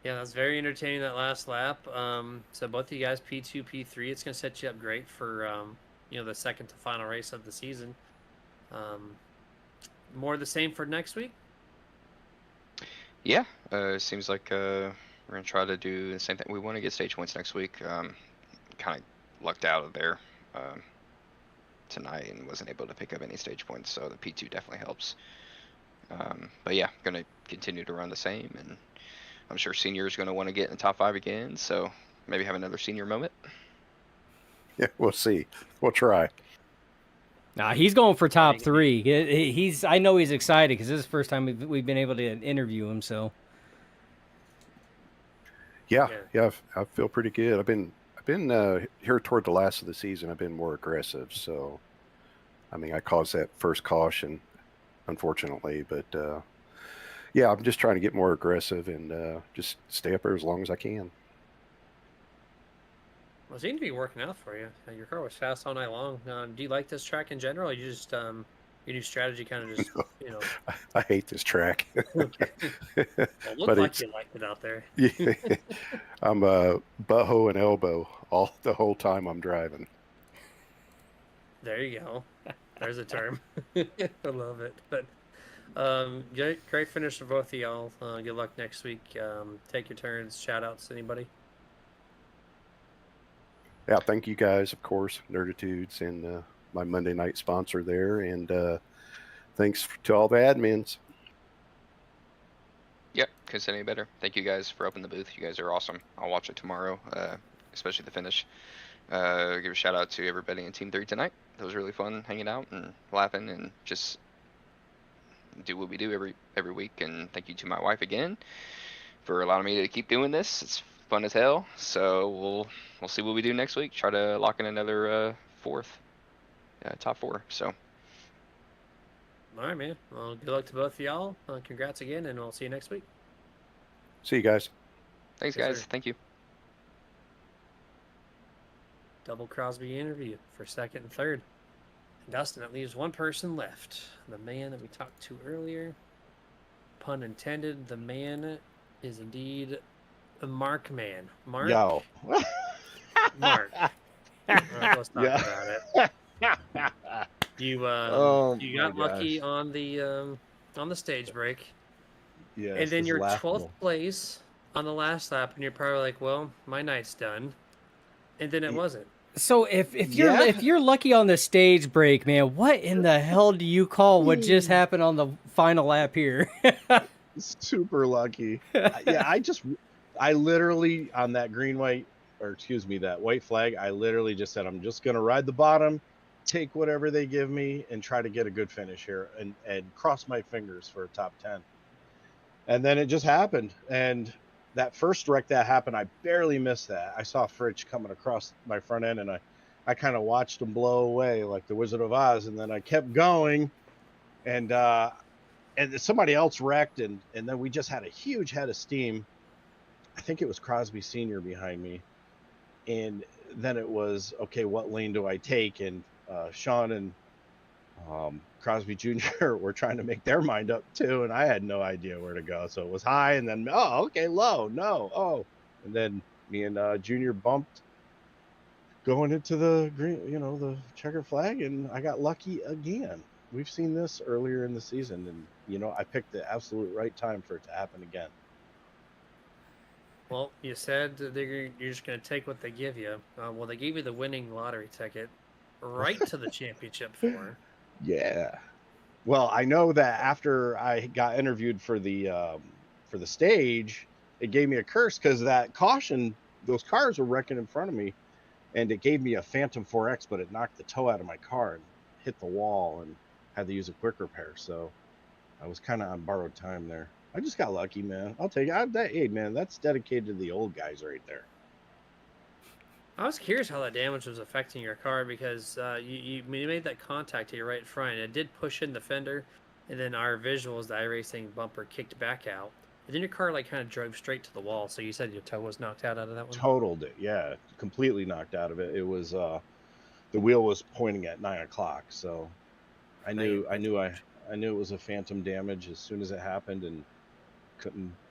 Yeah, that was very entertaining, that last lap. So both of you guys, P2, P3, it's going to set you up great for, the second to final race of the season. More of the same for next week? Yeah, seems like we're going to try to do the same thing. We want to get stage points next week. Kind of lucked out of there tonight and wasn't able to pick up any stage points, so the P2 definitely helps. But yeah, going to continue to run the same, and I'm sure senior is going to want to get in the top 5 again, so maybe have another senior moment. Yeah, we'll see. We'll try. Nah, he's going for top 3. He's. I know he's excited because this is the first time we've been able to interview him. So. Yeah, I feel pretty good. I've been here toward the last of the season. I've been more aggressive. So, I mean, I caused that first caution, unfortunately, but yeah, I'm just trying to get more aggressive and just stay up there as long as I can. Well, it seemed to be working out for you. Your car was fast all night long. Do you like this track in general, or you just your new strategy kind of just I hate this track. Well, it looked like you liked it out there. Yeah, I'm butthole and elbow the whole time I'm driving. There you go. There's a term. I love it. But great finish for both of y'all. Good luck next week. Take your turns. Shout outs to anybody. Yeah, thank you guys, of course, Nerditudes, and my Monday night sponsor there, and thanks to all the admins. Yep, couldn't say any better. Thank you guys for opening the booth. You guys are awesome. I'll watch it tomorrow, especially the finish. Give a shout out to everybody in Team 3 tonight. It was really fun hanging out and laughing and just do what we do every week. And thank you to my wife again for allowing me to keep doing this. It's fun as hell. So we'll see what we do next week. Try to lock in another top 4. So. All right, man. Well, good luck to both of y'all. Congrats again, and we'll see you next week. See you guys. Thanks, Yes, guys. sir. Thank you. Double Crosby interview for second and third. Dustin, that leaves one person left. The man that we talked to earlier. Pun intended. The man is indeed a Mark man. Mark. Yo. Mark. All right, let's talk about it. You got lucky on the stage break. Yeah. And then you're 12th place on the last lap, and you're probably like, "Well, my night's done," and then it wasn't. So if you're lucky on the stage break, man, what in the hell do you call what just happened on the final lap here? Super lucky. Yeah, I literally on that that white flag, I literally just said, I'm just gonna ride the bottom, take whatever they give me, and try to get a good finish here, and cross my fingers for a top 10. And then it just happened. And that first wreck that happened, I barely missed that. I saw Fritch coming across my front end, and I kind of watched him blow away like the Wizard of Oz, and then I kept going, and somebody else wrecked, and then we just had a huge head of steam. I think it was Crosby Sr. behind me, and then it was, okay, what lane do I take? And Sean and Crosby Jr. were trying to make their mind up too, and I had no idea where to go. So it was high, and then okay, low, no, and then me and Junior bumped going into the green, the checker flag, and I got lucky again. We've seen this earlier in the season, and I picked the absolute right time for it to happen again. Well, you said that you're just going to take what they give you. Well, they gave you the winning lottery ticket right to the championship four. Yeah. Well, I know that after I got interviewed for the stage, it gave me a curse because that caution, those cars were wrecking in front of me, and it gave me a Phantom 4X, but it knocked the toe out of my car and hit the wall, and had to use a quick repair. So I was kind of on borrowed time there. I just got lucky, man. I'll take it. Hey, man, that's dedicated to the old guys right there. I was curious how that damage was affecting your car because you made that contact to your right front, and it did push in the fender, and then our visuals, the iRacing bumper kicked back out. And then your car kind of drove straight to the wall. So you said your toe was knocked out of that one? Totaled it, yeah, completely knocked out of it. It was the wheel was pointing at 9 o'clock, so I knew it was a phantom damage as soon as it happened, and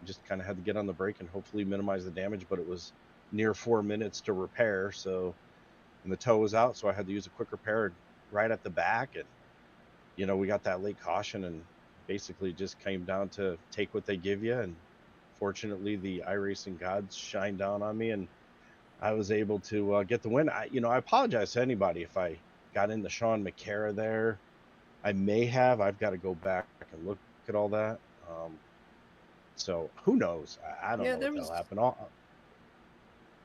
just kind of had to get on the brake and hopefully minimize the damage. But it was near 4 minutes to repair, and the toe was out, so I had to use a quick repair right at the back, and we got that late caution, and basically just came down to take what they give you. And fortunately, the iRacing gods shined down on me, and I was able to get the win. I apologize to anybody if I got into Sean McCara there. I've got to go back and look at all that. So who knows? I don't know what'll happen.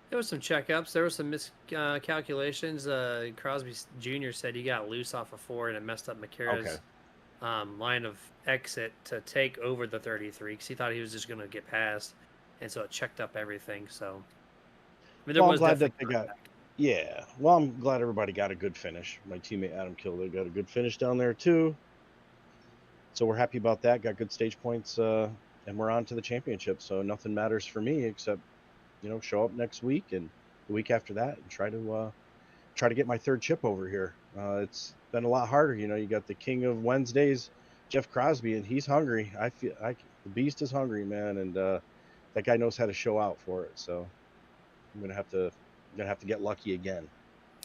There was some checkups. There was some miscalculations. Crosby Jr. said he got loose off of 4, and it messed up McCara's line of exit to take over the 33 because he thought he was just going to get past, and so it checked up everything. So, I'm glad that they got. Yeah, well, I'm glad everybody got a good finish. My teammate Adam Kilday got a good finish down there too. So we're happy about that. Got good stage points, and we're on to the championship. So nothing matters for me except, show up next week and the week after that and try to get my third chip over here. It's been a lot harder. You got the king of Wednesdays, Jeff Crosby, and he's hungry. The beast is hungry, man, and that guy knows how to show out for it. So I'm gonna have to get lucky again.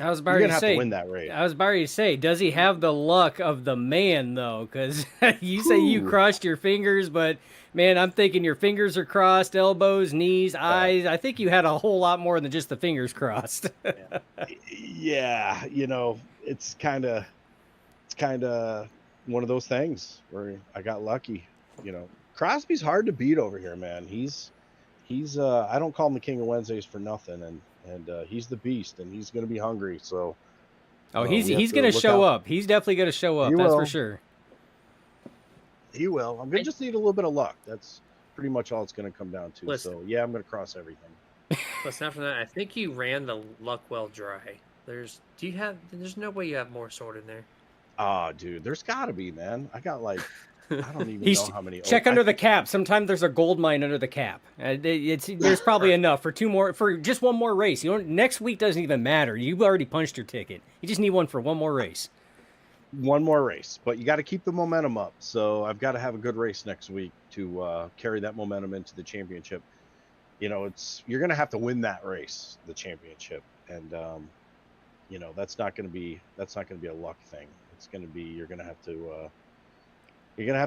I was about to say, win that race. I was about to say, does he have the luck of the man though? Because you say you crossed your fingers, but man, I'm thinking your fingers are crossed, elbows, knees, eyes. I think you had a whole lot more than just the fingers crossed. Yeah, it's kind of one of those things where I got lucky. Crosby's hard to beat over here, man. He's I don't call him the king of Wednesdays for nothing, and he's the beast, and he's going to be hungry. So, he's going to show up. He's definitely going to show up. That's for sure. He will. I'm going to just need a little bit of luck. That's pretty much all it's going to come down to. Listen, so, yeah, I'm going to cross everything. Listen, after that, I think you ran the luck well dry. There's no way you have more sword in there. Oh, dude, there's got to be, man. I got I don't even know how many. Check under the cap. Sometimes there's a gold mine under the cap. There's probably enough for just one more race. Next week doesn't even matter. You've already punched your ticket. You just need one for one more race. One more race, but you got to keep the momentum up. So I've got to have a good race next week to carry that momentum into the championship. You're going to have to win that race, the championship, and that's not going to be a luck thing. It's going to be you're going to have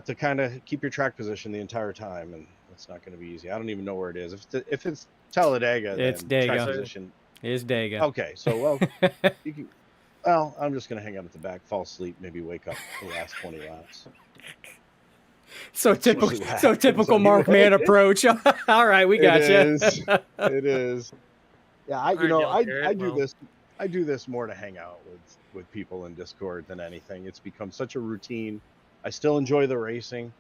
to kind of keep your track position the entire time, and it's not going to be easy. I don't even know where it is. If it's Talladega, it's then Dega. track position. It's Dega. Okay, so you can. Well, I'm just going to hang out at the back, fall asleep, maybe wake up the last 20 laps. So typical Mark Man approach. All right, we got you. It is. Yeah, I do this. I do this more to hang out with people in Discord than anything. It's become such a routine. I still enjoy the racing.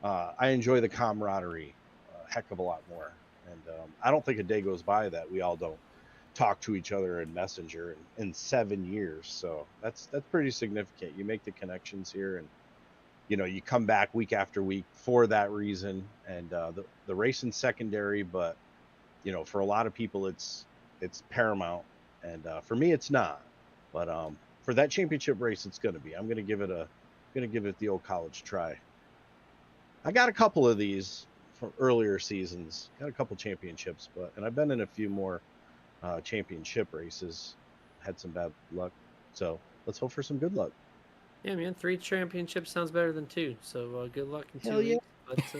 I enjoy the camaraderie a heck of a lot more. And I don't think a day goes by that we all don't talk to each other in Messenger in 7 years. So that's pretty significant. You make the connections here, and you come back week after week for that reason. And the racing's secondary, but for a lot of people it's paramount, and for me it's not. But for that championship race, it's going to be. I'm going to give it the old college try. I got a couple of these from earlier seasons. Got a couple championships, and I've been in a few more championship races. Had some bad luck, so let's hope for some good luck. Yeah, man, 3 championships sounds better than 2. So good luck in 2 Hell yeah. weeks.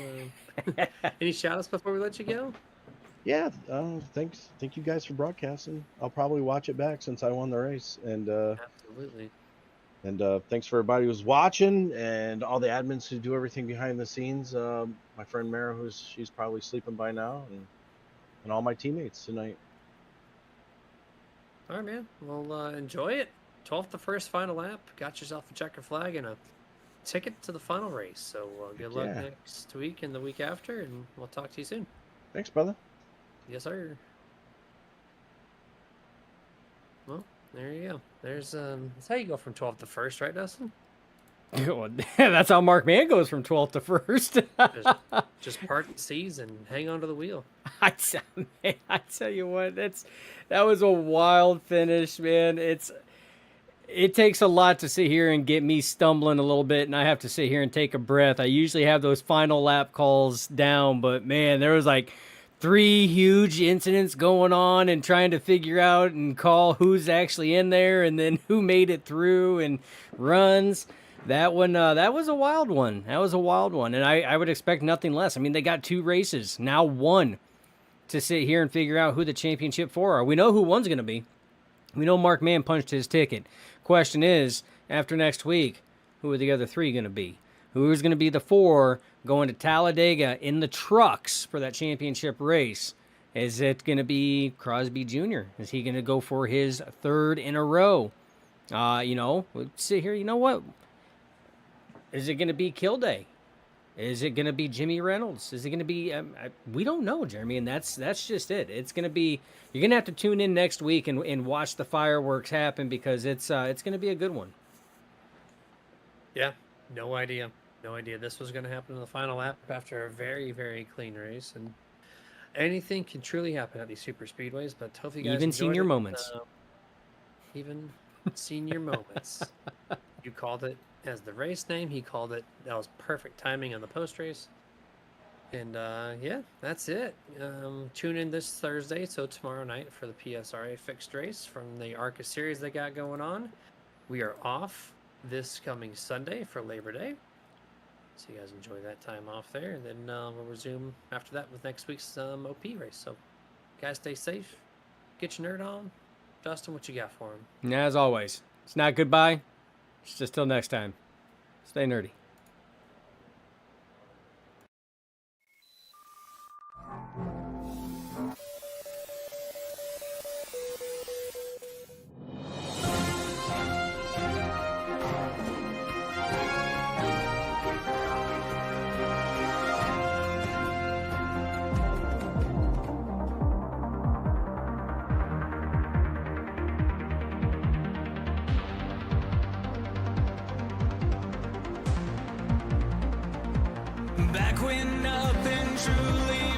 But any shout outs before we let you go? Yeah, thank you guys for broadcasting. I'll probably watch it back since I won the race, and Absolutely. And thanks for everybody who's watching and all the admins who do everything behind the scenes. My friend Mara, she's probably sleeping by now, and all my teammates tonight. All right, man. Well, enjoy it. 12th the first final lap. Got yourself a checker flag and a ticket to the final race. So good luck next week and the week after, and we'll talk to you soon. Thanks, brother. Yes, sir. Well, there you go. That's how you go from 12th to 1st, right, Dustin? That's how Mark Mann goes from 12th to 1st. just part the seas and hang on to the wheel. I tell you what, that was a wild finish, man. It takes a lot to sit here and get me stumbling a little bit, and I have to sit here and take a breath. I usually have those final lap calls down, but man, there was like 3 huge incidents going on and trying to figure out and call who's actually in there and then who made it through and runs. That one, that was a wild one. And I would expect nothing less. I mean, they got 2 races, now 1, to sit here and figure out who the championship 4 are. We know who one's going to be. We know Mark Mann punched his ticket. Question is, after next week, who are the other 3 going to be? Who is going to be the 4 going to Talladega in the trucks for that championship race? Is it going to be Crosby Jr.? Is he going to go for his 3rd in a row? We'll sit here, you know what? Is it going to be Kilday? Is it going to be Jimmy Reynolds? Is it going to be... we don't know, Jeremy, and that's just it. It's going to be... You're going to have to tune in next week and watch the fireworks happen because it's going to be a good one. Yeah, no idea. This was going to happen in the final lap after a very, very clean race. And anything can truly happen at these super speedways, but hopefully you guys Even enjoyed senior it. moments. Even senior moments. You called it as the race name. He called it. That was perfect timing on the post race. And yeah, that's it. Tune in this Thursday, so tomorrow night, for the PSRA fixed race from the ARCA series they got going on. We are off this coming Sunday for Labor Day. So you guys enjoy that time off there. And then we'll resume after that with next week's OP race. So guys, stay safe. Get your nerd on. Justin, what you got for him? As always, it's not goodbye. It's just till next time. Stay nerdy. Back when nothing truly